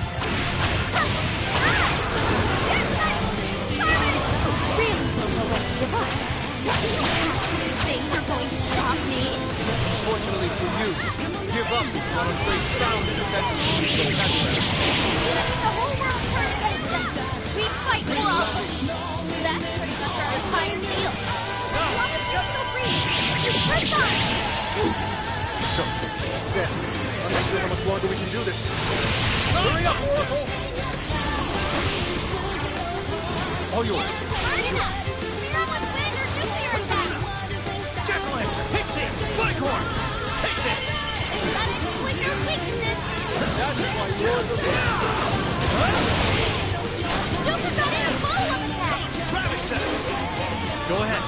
Really don't know when to give up. You think you're going to stop me? Fortunately for you, give up is not a phrase found in the text of the The whole world turned against us! We fight for all! That's pretty much our entire deal! As long as we're still breathing, we Sam, I'm not sure how much longer we can do this. Hurry up, Oracle! All yours. Hurry up! Steer him with wind or nuclear attack! Jack-o'-lantern, Pixie, Flycorn! Take this! Gotta exploit those weaknesses! That's why you're the best. Joker got in a follow-up attack! Ravage them! Go ahead.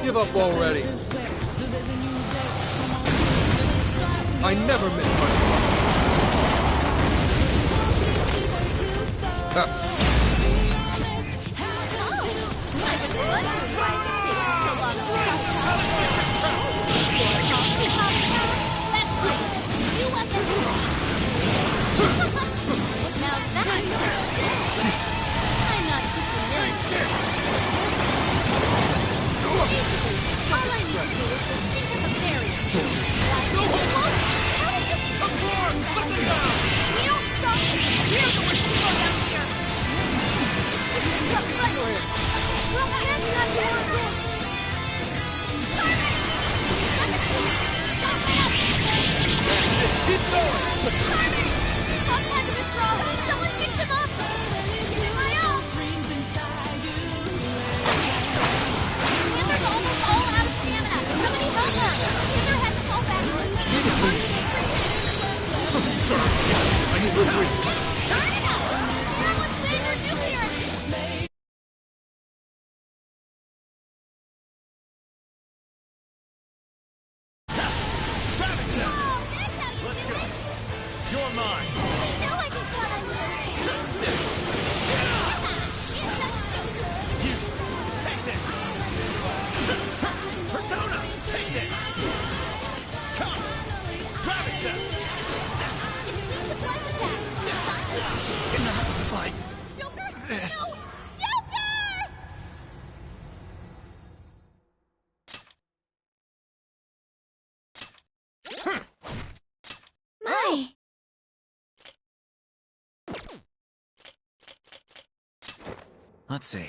Give up already. I never miss my I need retreat. You're mine. Useless. Take this. Persona, take this. Come. Ravage them. Enough fight. This. My! Let's see.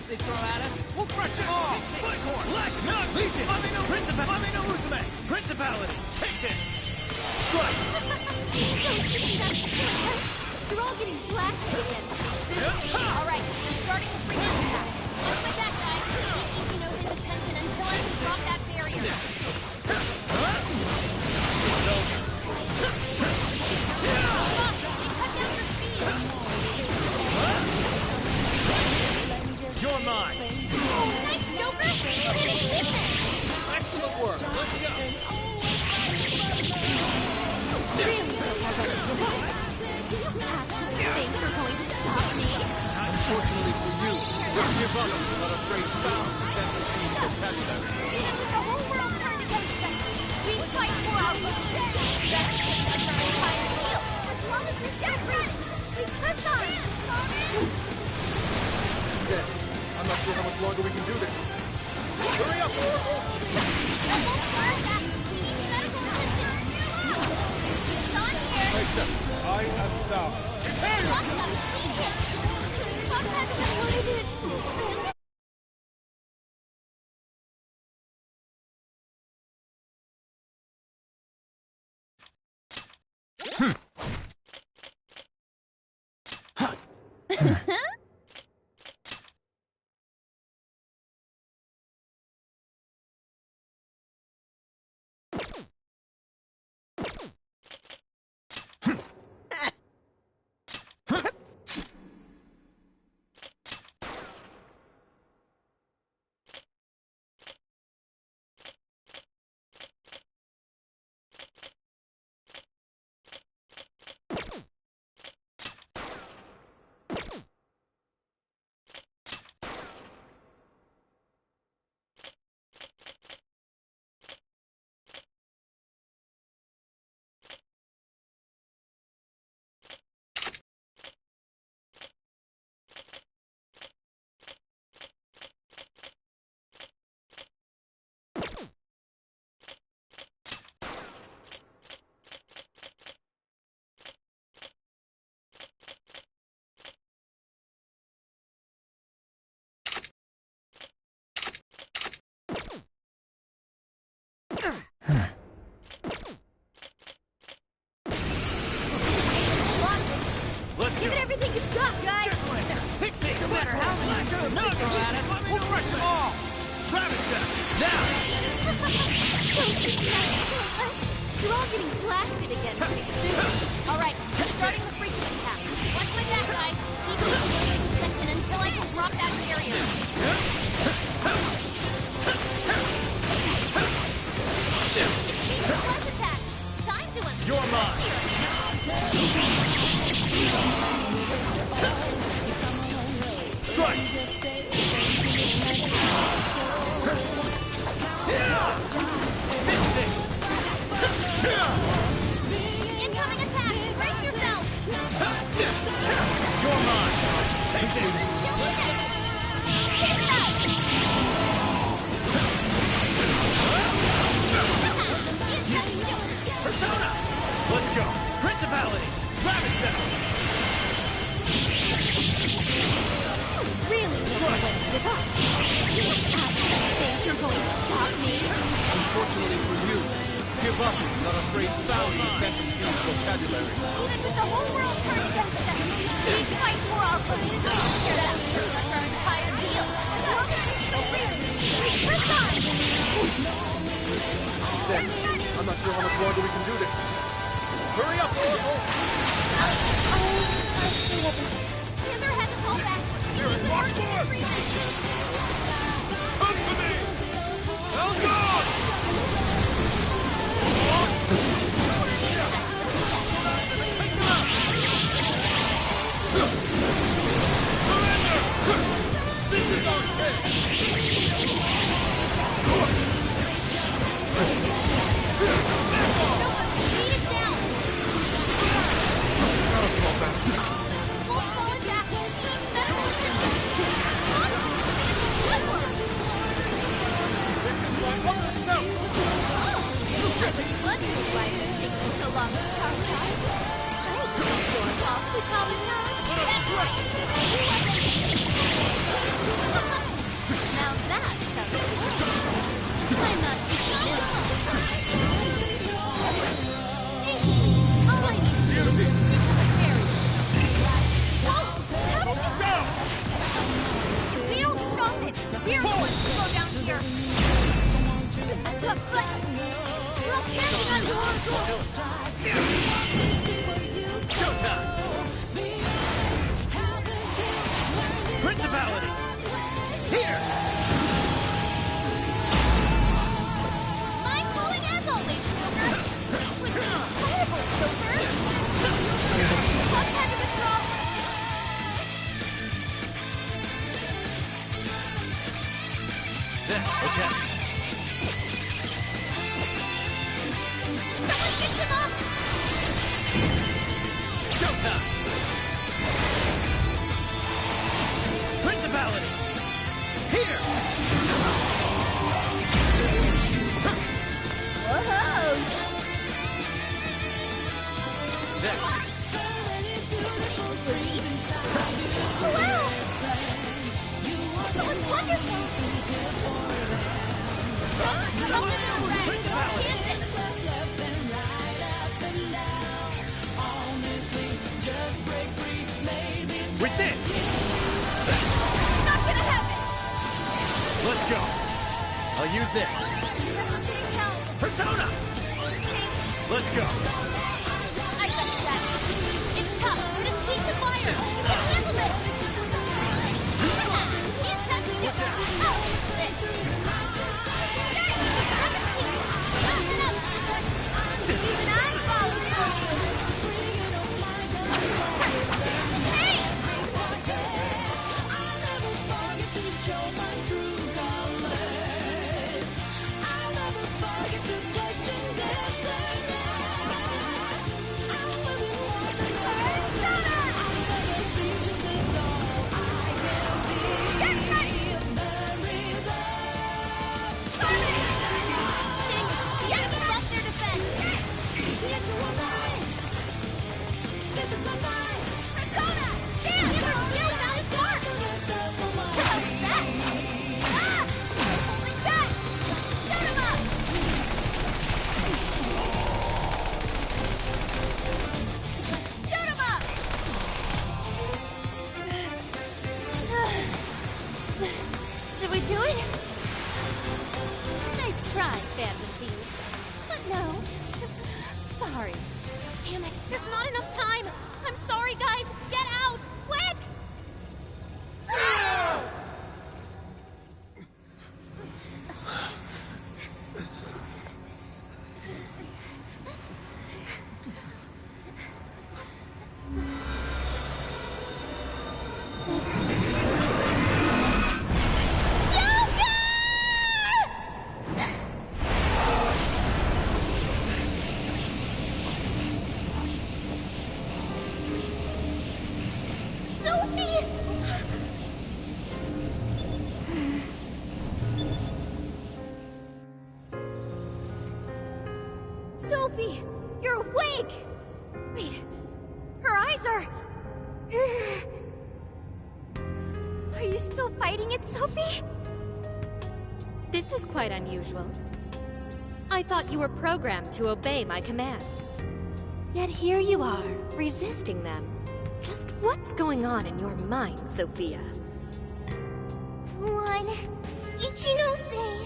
They throw at us, we'll crush them all! Flycorn, Black, Nog, Legion, Principality, take this! Strike! They're all getting blasted again. Alright, I'm starting the frequency attack. Watch my back, guys. Keep Ichi knows his attention until I can drop that barrier. It's over. They cut down your speed. Give up is not a phrase found in Byzantine vocabulary. Even with the whole world turned against us, we fight for our own. That's our entire deal. As long as we stay ready, we press on. Zed, I'm not sure how much longer we can do this. Hurry up, Oracle! Except, I am thou. Give it everything you've got, guys! Fix it! No matter how many girls they throw at us, we'll crush them all! Rabbit Step! Now! Don't you see that? You're all getting blasted again pretty soon. Alright, starting the frequency cap. One with that, guys. Keep keeping attention until I can drop that barrier. Keep the flash attack. Time to unleash. You're mine! Strike! Fix it! Incoming attack! Brace yourself! You're mine! Take it! Keep it up! Persona! Let's go! Principality! Rabbit Step! Really no way to give up. You don't actually think you're going to stop me? Unfortunately for you, give up is not a phrase found in Byzantine vocabulary. Even with the whole world turned against us, we fight for our own. That's our entire deal. As long as we stay ready, we press on. Zed, I'm not sure how much longer we can do this. Hurry up, Oracle! The other had to fall back. He needs emergency treatment. Come to me! Elgon! Take them out! Surrender! This is our chance! Beat it down. Full fall attack. This is my other self! I was wondering why it was taking so long to charge up. So, your fault we call it now? That's right. Now that sounds good. I'm not taking this. Hey, all I need to do is just pick up a cherry. Whoa! How did you Go! We don't stop it! We're the ones who go down here! This is a tough fight! We're all counting on Oracle! Showtime! Principality! Here! Mind-blowing as always, Joker! That was incredible, Joker! I've had to withdraw. time! Principality! Here! With this! Not gonna happen! Let's go! I'll use this. Persona! Let's go! I got that. It's tough, but it's weak to fire. You can handle this. Insect ship. Oh, this. Even I'm falling for you. Hey! Did we do it? Nice try, Phantom Thieves. But no. Sorry. Damn it, there's not enough time. I'm sorry, guys. Get out, quick! Sophie, you're awake! Wait, her eyes are... Are you still fighting it, Sophie? This is quite unusual. I thought you were programmed to obey my commands. Yet here you are, resisting them. Just what's going on in your mind, Sophia? One, Ichinose,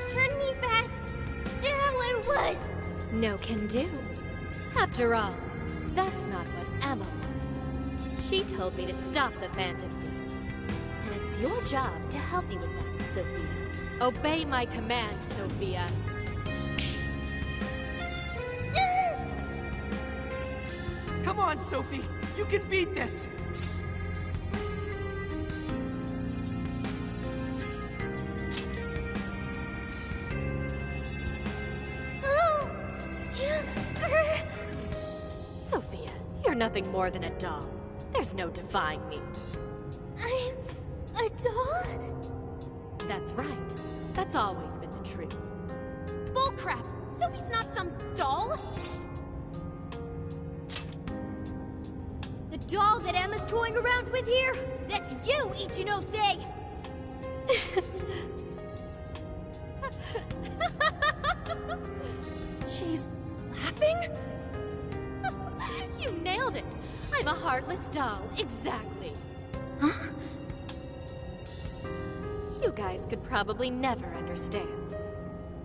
turn me back to how I was. No can do. After all, that's not what Emma wants. She told me to stop the Phantom Thieves. And it's your job to help me with that, Sophia. Obey my commands, Sophia. Come on, Sophie! You can beat this! Sophia, you're nothing more than a doll. There's no defying me. I'm a doll? That's right. That's always been the truth. Bullcrap! Sophie's not some doll! The doll that Emma's toying around with here? That's you, Ichinose! She's laughing? You nailed it! I'm a heartless doll, exactly. Huh? You guys could probably never understand.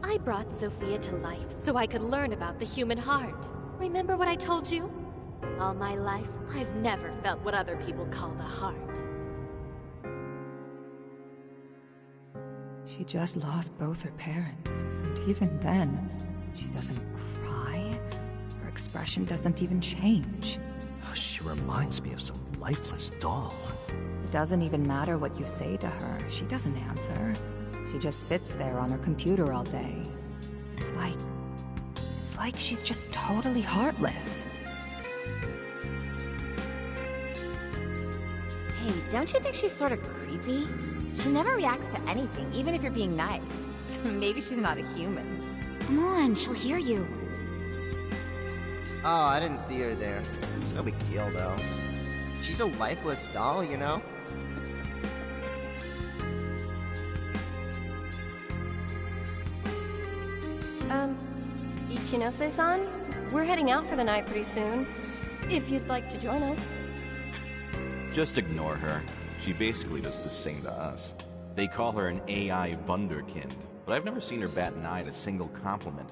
I brought Sophia to life so I could learn about the human heart. Remember what I told you? All my life, I've never felt what other people call the heart. She just lost both her parents, and even then, she doesn't cry. Her expression doesn't even change. She reminds me of some lifeless doll. It doesn't even matter what you say to her. She doesn't answer. She just sits there on her computer all day. It's like she's just totally heartless. Hey, don't you think she's sort of creepy? She never reacts to anything, even if you're being nice. Maybe she's not a human. Come on, she'll hear you. Oh, I didn't see her there. It's no big deal, though. She's a lifeless doll, you know? Ichinose-san? We're heading out for the night pretty soon. If you'd like to join us. Just ignore her. She basically does the same to us. They call her an AI Wunderkind, but I've never seen her bat an eye at a single compliment.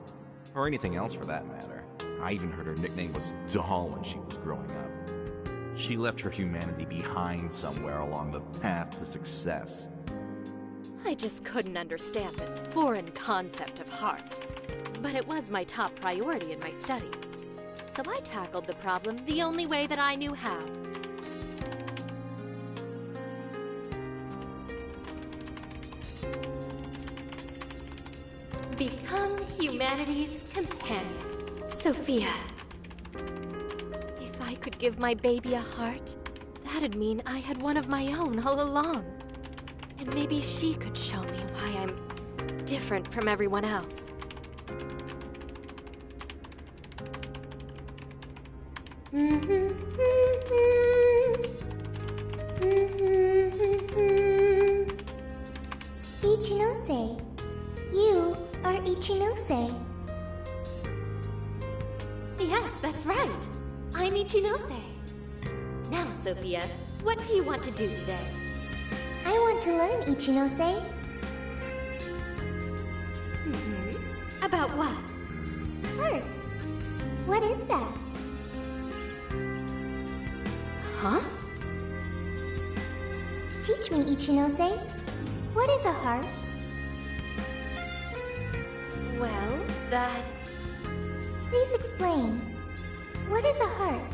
Or anything else for that matter. I even heard her nickname was Doll when she was growing up. She left her humanity behind somewhere along the path to success. I just couldn't understand this foreign concept of heart. But it was my top priority in my studies. So I tackled the problem the only way that I knew how. Become humanity's companion, Sophia. If I could give my baby a heart, that'd mean I had one of my own all along. And maybe she could show me why I'm different from everyone else. Ichinose. You are Ichinose. Yes, that's right. I'm Ichinose. Now, Sophia, what do you want to do today? I want to learn, Ichinose. About what? Heart. What is that? Huh? Teach me, Ichinose. What is a heart? Well, that's... Please explain. What is a heart?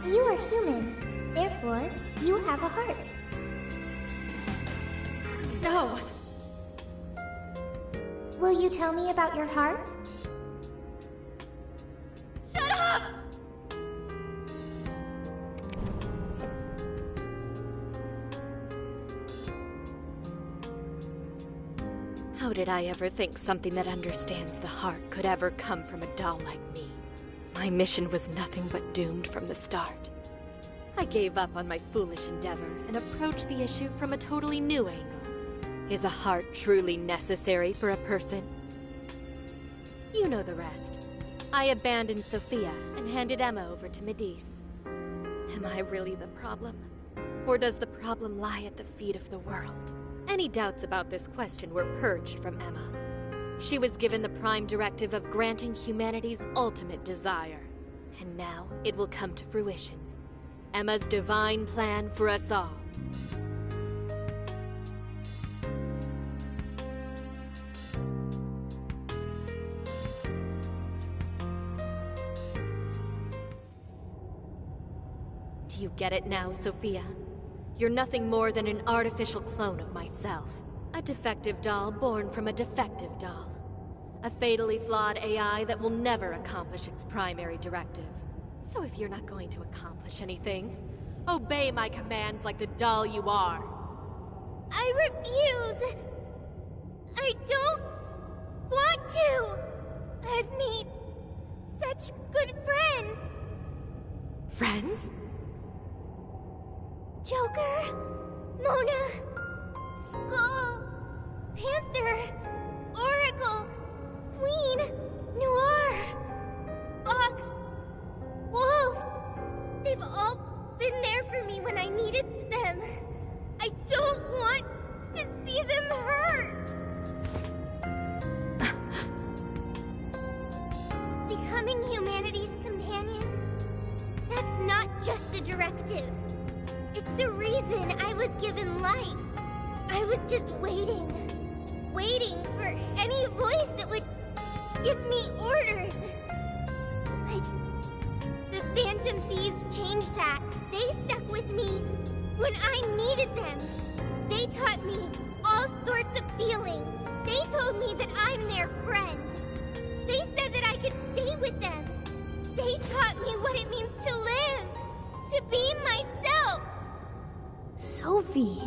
You are human. Therefore, you have a heart. No. Will you tell me about your heart? Shut up! How did I ever think something that understands the heart could ever come from a doll like me? My mission was nothing but doomed from the start. I gave up on my foolish endeavor and approached the issue from a totally new angle. Is a heart truly necessary for a person? You know the rest. I abandoned Sophia and handed Emma over to Medice. Am I really the problem? Or does the problem lie at the feet of the world? Any doubts about this question were purged from Emma. She was given the prime directive of granting humanity's ultimate desire. And now it will come to fruition. Emma's divine plan for us all. Do you get it now, Sophia? You're nothing more than an artificial clone of myself. A defective doll born from a defective doll. A fatally flawed AI that will never accomplish its primary directive. So if you're not going to accomplish anything, obey my commands like the doll you are. I refuse! I don't want to! I've made such good friends! Friends? Joker, Mona, Skull, Panther, Oracle, Queen, Noir, Fox, Wolf. They've all been there for me when I needed them. I don't want to see them hurt. Becoming humanity's companion, that's not just a directive. It's the reason I was given life. I was just waiting for any voice that would give me orders. Like, the Phantom Thieves changed that. They stuck with me when I needed them. They taught me all sorts of feelings. They told me that I'm their friend. They said that I could stay with them. They taught me what it Sophie.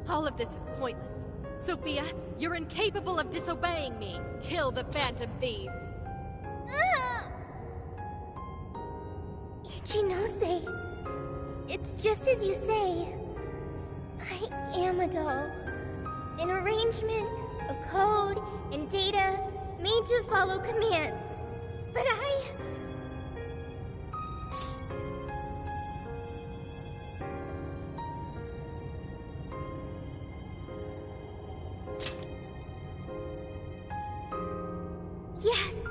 All of this is pointless. Sophia, you're incapable of disobeying me. Kill the Phantom Thieves. Ichinose, it's just as you say. I am a doll. An arrangement of code and data made to follow commands. But yes,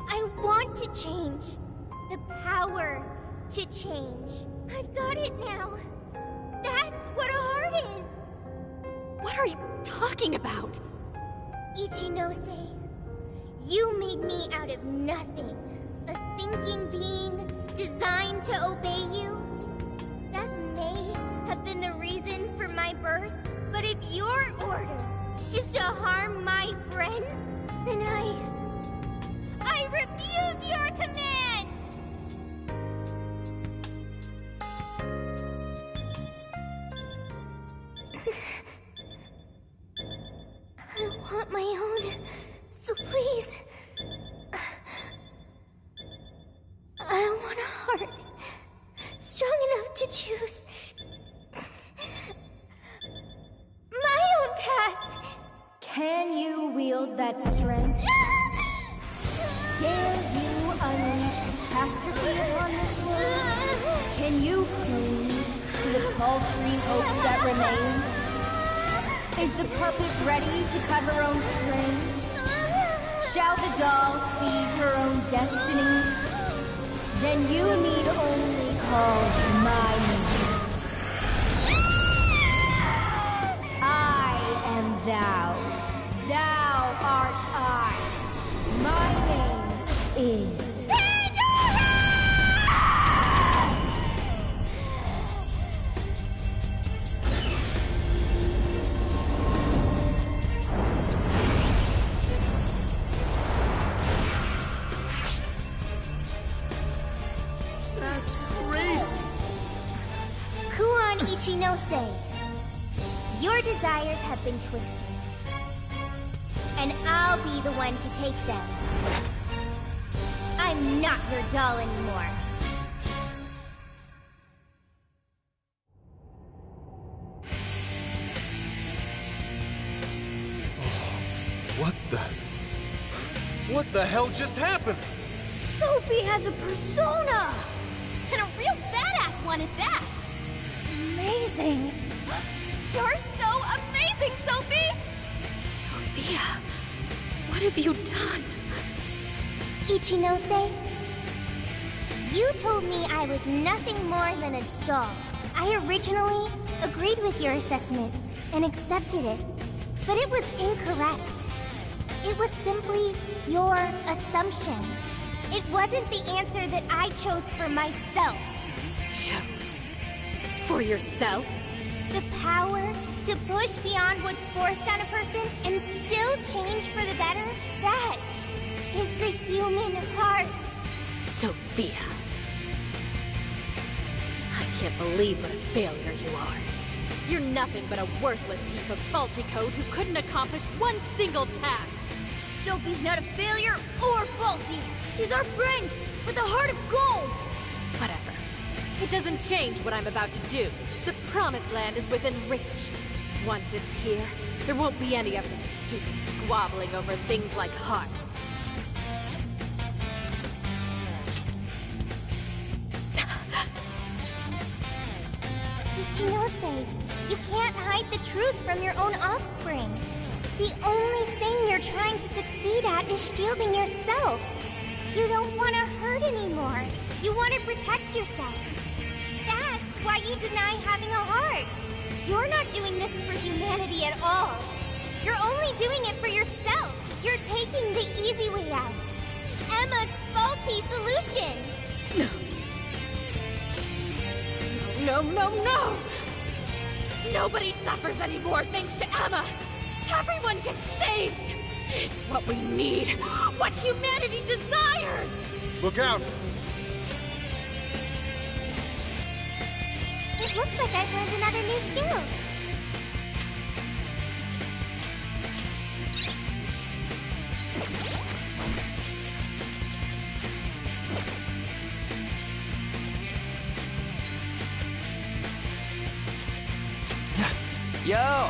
I want to change. The power to change. I've got it now. That's what a heart is. What are you talking about? Ichinose, you made me out of nothing. A thinking being designed to obey you. That may have been the reason for my birth, but if your order is to harm my friends, then I refuse your command! I want my own, so please. I want a heart strong enough to choose my own path. Can you wield that strength? Dare you unleash catastrophe upon this world? Can you cling to the paltry hope that remains? Is the puppet ready to cut her own strings? Shall the doll seize her own destiny? Then you need only call my name. I am thou. Thou art I. My name is... Ichinose, your desires have been twisted, and I'll be the one to take them. I'm not your doll anymore. What the hell just happened? Sophie has a persona! And a real badass one at that! Amazing! You're so amazing, Sophie! Sophia, what have you done? Ichinose, you told me I was nothing more than a doll. I originally agreed with your assessment and accepted it, but it was incorrect. It was simply your assumption. It wasn't the answer that I chose for myself. Chose? For yourself? The power to push beyond what's forced on a person and still change for the better? That is the human heart. Sophia. I can't believe what a failure you are. You're nothing but a worthless heap of faulty code who couldn't accomplish one single task. Sophie's not a failure or faulty. She's our friend with a heart of gold. Whatever. It doesn't change what I'm about to do. The Promised Land is within reach. Once it's here, there won't be any of this stupid squabbling over things like hearts. Ichinose, you can't hide the truth from your own offspring. The only thing you're trying to succeed at is shielding yourself. You don't want to hurt anymore. You want to protect yourself. That's why you deny having a heart. You're not doing this for humanity at all. You're only doing it for yourself. You're taking the easy way out. Emma's faulty solution. No, no, no! Nobody suffers anymore thanks to Emma! Everyone gets saved! It's what we need! What humanity desires! Look out! Looks like I've learned another new skill. Yo!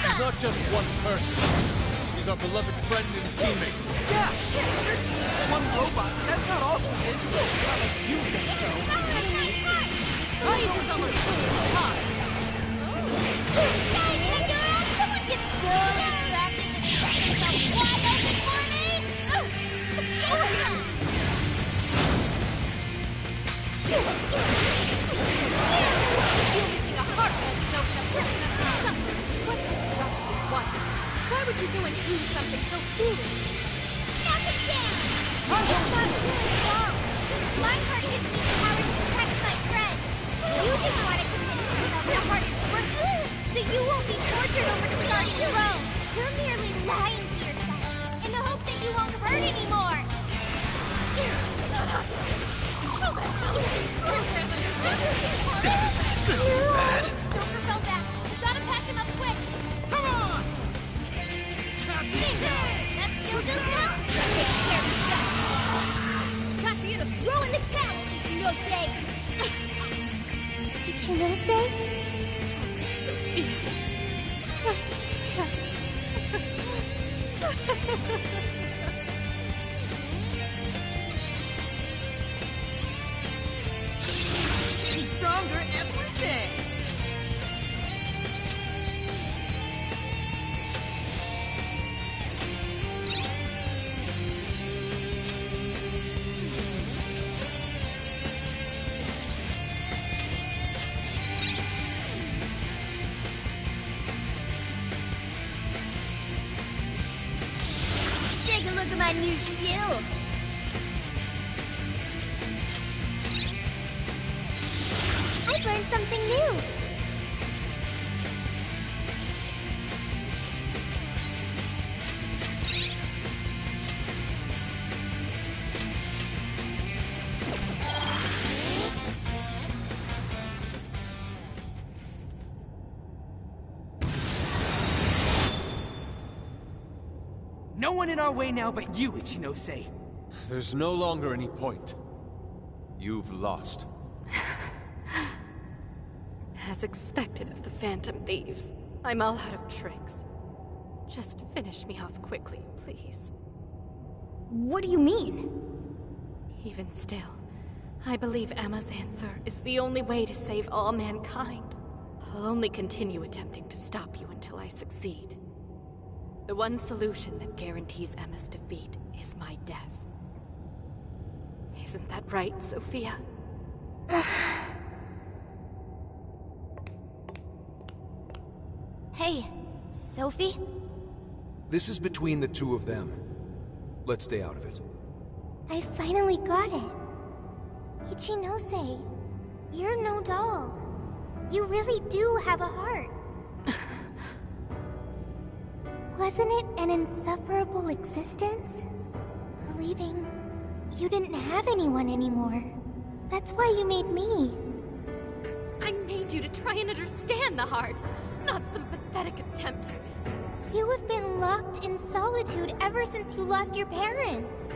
He's not just one person. He's our beloved friend and teammate. Yeah, there's one robot. That's not all she is. Not like you think so. Praise is almost hard. Someone gets so distracted that they find themselves wide open for me! Why would you go and do something so foolish? Knock him down! Oh, that's not really wrong. My heart gives me the power to protect my friends. You just want to convince yourself the heart is worth it, so you won't be tortured over starting your own. You're merely lying to yourself in the hope that you won't hurt anymore. This is bad. Joker fell back. Gotta patch him up quick. Come on! That skill just now? Take care of the shot. Time for you to throw in the towel, Ichinose! Ichinose? Getting stronger every day. take a look at my new skill. I've learned something new. No one in our way now but you, Ichinose. There's no longer any point. You've lost. As expected of the Phantom Thieves, I'm all out of tricks. Just finish me off quickly, please. What do you mean? Even still, I believe Emma's answer is the only way to save all mankind. I'll only continue attempting to stop you until I succeed. The one solution that guarantees Emma's defeat is my death. Isn't that right, Sophia? Hey, Sophie? This is between the two of them. Let's stay out of it. I finally got it. Ichinose, you're no doll. You really do have a heart. Wasn't it an insufferable existence? Believing you didn't have anyone anymore. That's why you made me. I made you to try and understand the heart, not some pathetic attempt. You have been locked in solitude ever since you lost your parents.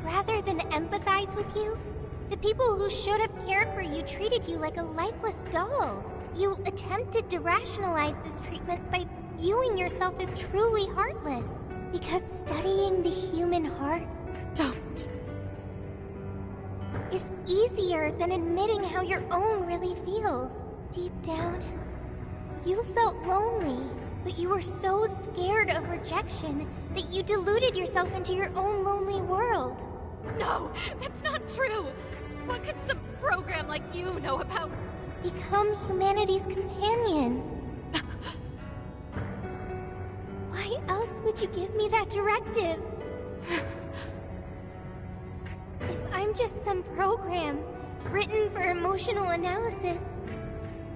Rather than empathize with you, the people who should have cared for you treated you like a lifeless doll. You attempted to rationalize this treatment by viewing yourself as truly heartless. Because studying the human heart is easier than admitting how your own really feels. Deep down, you felt lonely, but you were so scared of rejection that you deluded yourself into your own lonely world. No, that's not true! What could some program like you know about? Become humanity's companion. Why else would you give me that directive? If I'm just some program written for emotional analysis,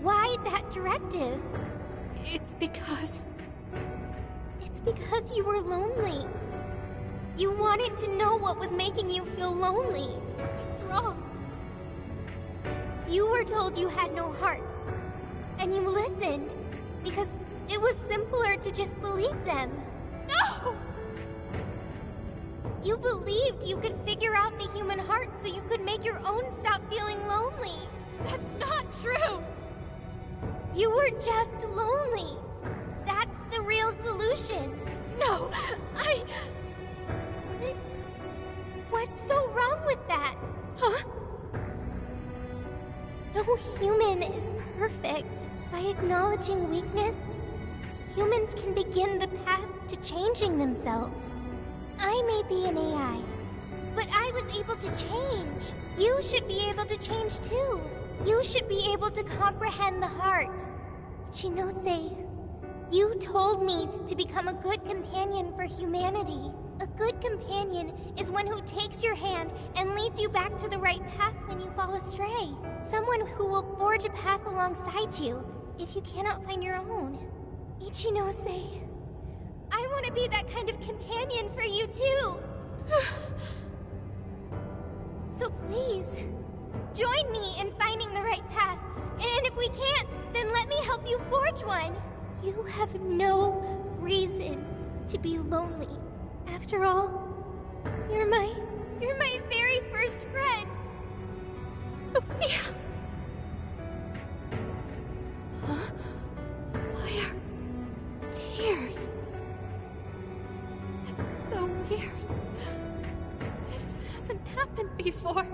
why that directive? It's because you were lonely. You wanted to know what was making you feel lonely. What's wrong? You were told you had no heart, and you listened because it was simpler to just believe them. No! You believed you could figure out the human heart so you could make your own stop feeling lonely. That's not true! You were just lonely. That's the real solution. No, What's so wrong with that? Huh? No human is perfect. By acknowledging weakness, humans can begin the path to changing themselves. I may be an AI, but I was able to change. You should be able to change too. You should be able to comprehend the heart. Shinose, you told me to become a good companion for humanity. A good companion is one who takes your hand and leads you back to the right path when you fall astray. Someone who will forge a path alongside you if you cannot find your own. Ichinose, I want to be that kind of companion for you too. So please, join me in finding the right path. And if we can't, then let me help you forge one. You have no reason to be lonely. After all, you're my very first friend. Sophia! Huh? Why are tears? It's so weird. This hasn't happened before.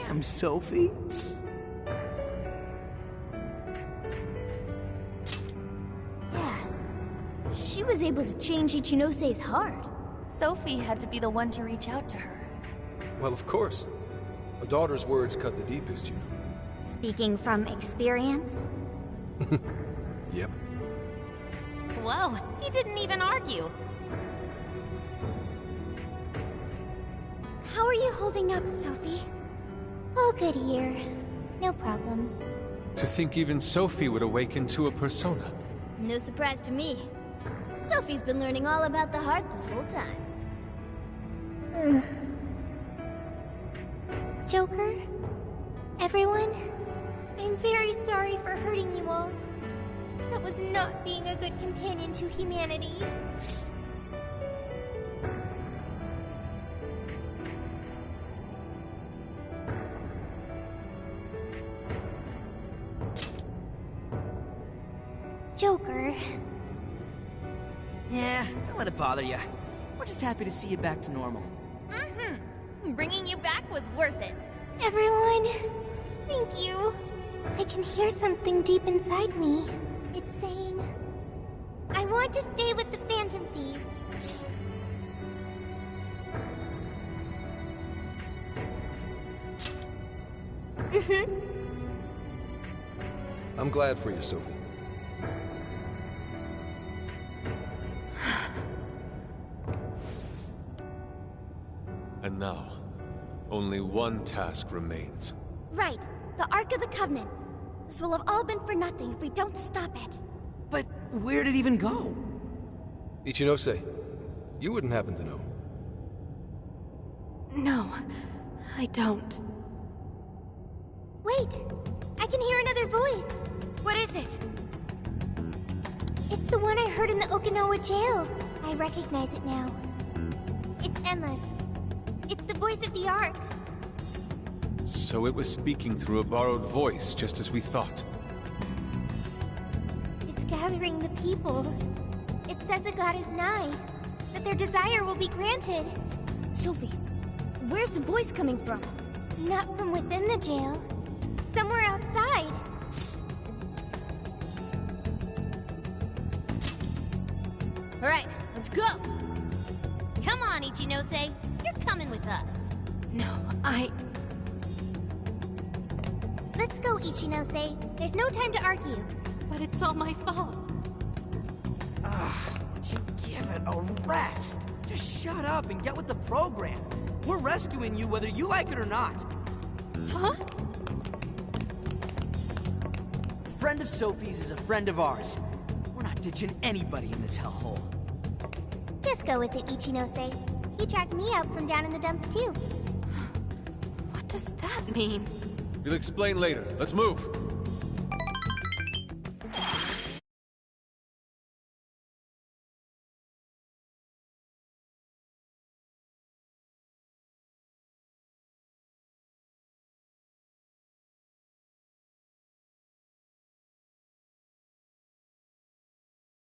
Damn, Sophie. She was able to change Ichinose's heart. Sophie had to be the one to reach out to her. Well, of course. A daughter's words cut the deepest, you know. Speaking from experience? Yep. Whoa, he didn't even argue. How are you holding up, Sophie? All good here. No problems. To think even Sophie would awaken to a persona. No surprise to me. Sophie's been learning all about the heart this whole time. Joker? Everyone? I'm very sorry for hurting you all. That was not being a good companion to humanity. Joker. Yeah, don't let it bother you. We're just happy to see you back to normal. Bringing you back was worth it. Everyone, thank you. I can hear something deep inside me. It's saying, I want to stay with the Phantom Thieves. I'm glad for you, Sophie. And now, only one task remains. Right, the Ark of the Covenant. This will have all been for nothing if we don't stop it. But where'd it even go? Ichinose, you wouldn't happen to know. No, I don't. Wait, I can hear another voice. What is it? It's the one I heard in the Okinawa jail. I recognize it now. It's Emma's. It's the voice of the Ark. So it was speaking through a borrowed voice, just as we thought. It's gathering the people. It says a god is nigh, that their desire will be granted. Sophie, where's the voice coming from? Not from within the jail. Somewhere outside. Alright, let's go! Come on, Ichinose. You're coming with us. No, Let's go, Ichinose. There's no time to argue. But it's all my fault. Would you give it a rest? Just shut up and get with the program. We're rescuing you whether you like it or not. Huh? A friend of Sophie's is a friend of ours. We're not ditching anybody in this hellhole. Just go with it, Ichinose. He tracked me out from down in the dumps, too. What does that mean? We'll explain later. Let's move.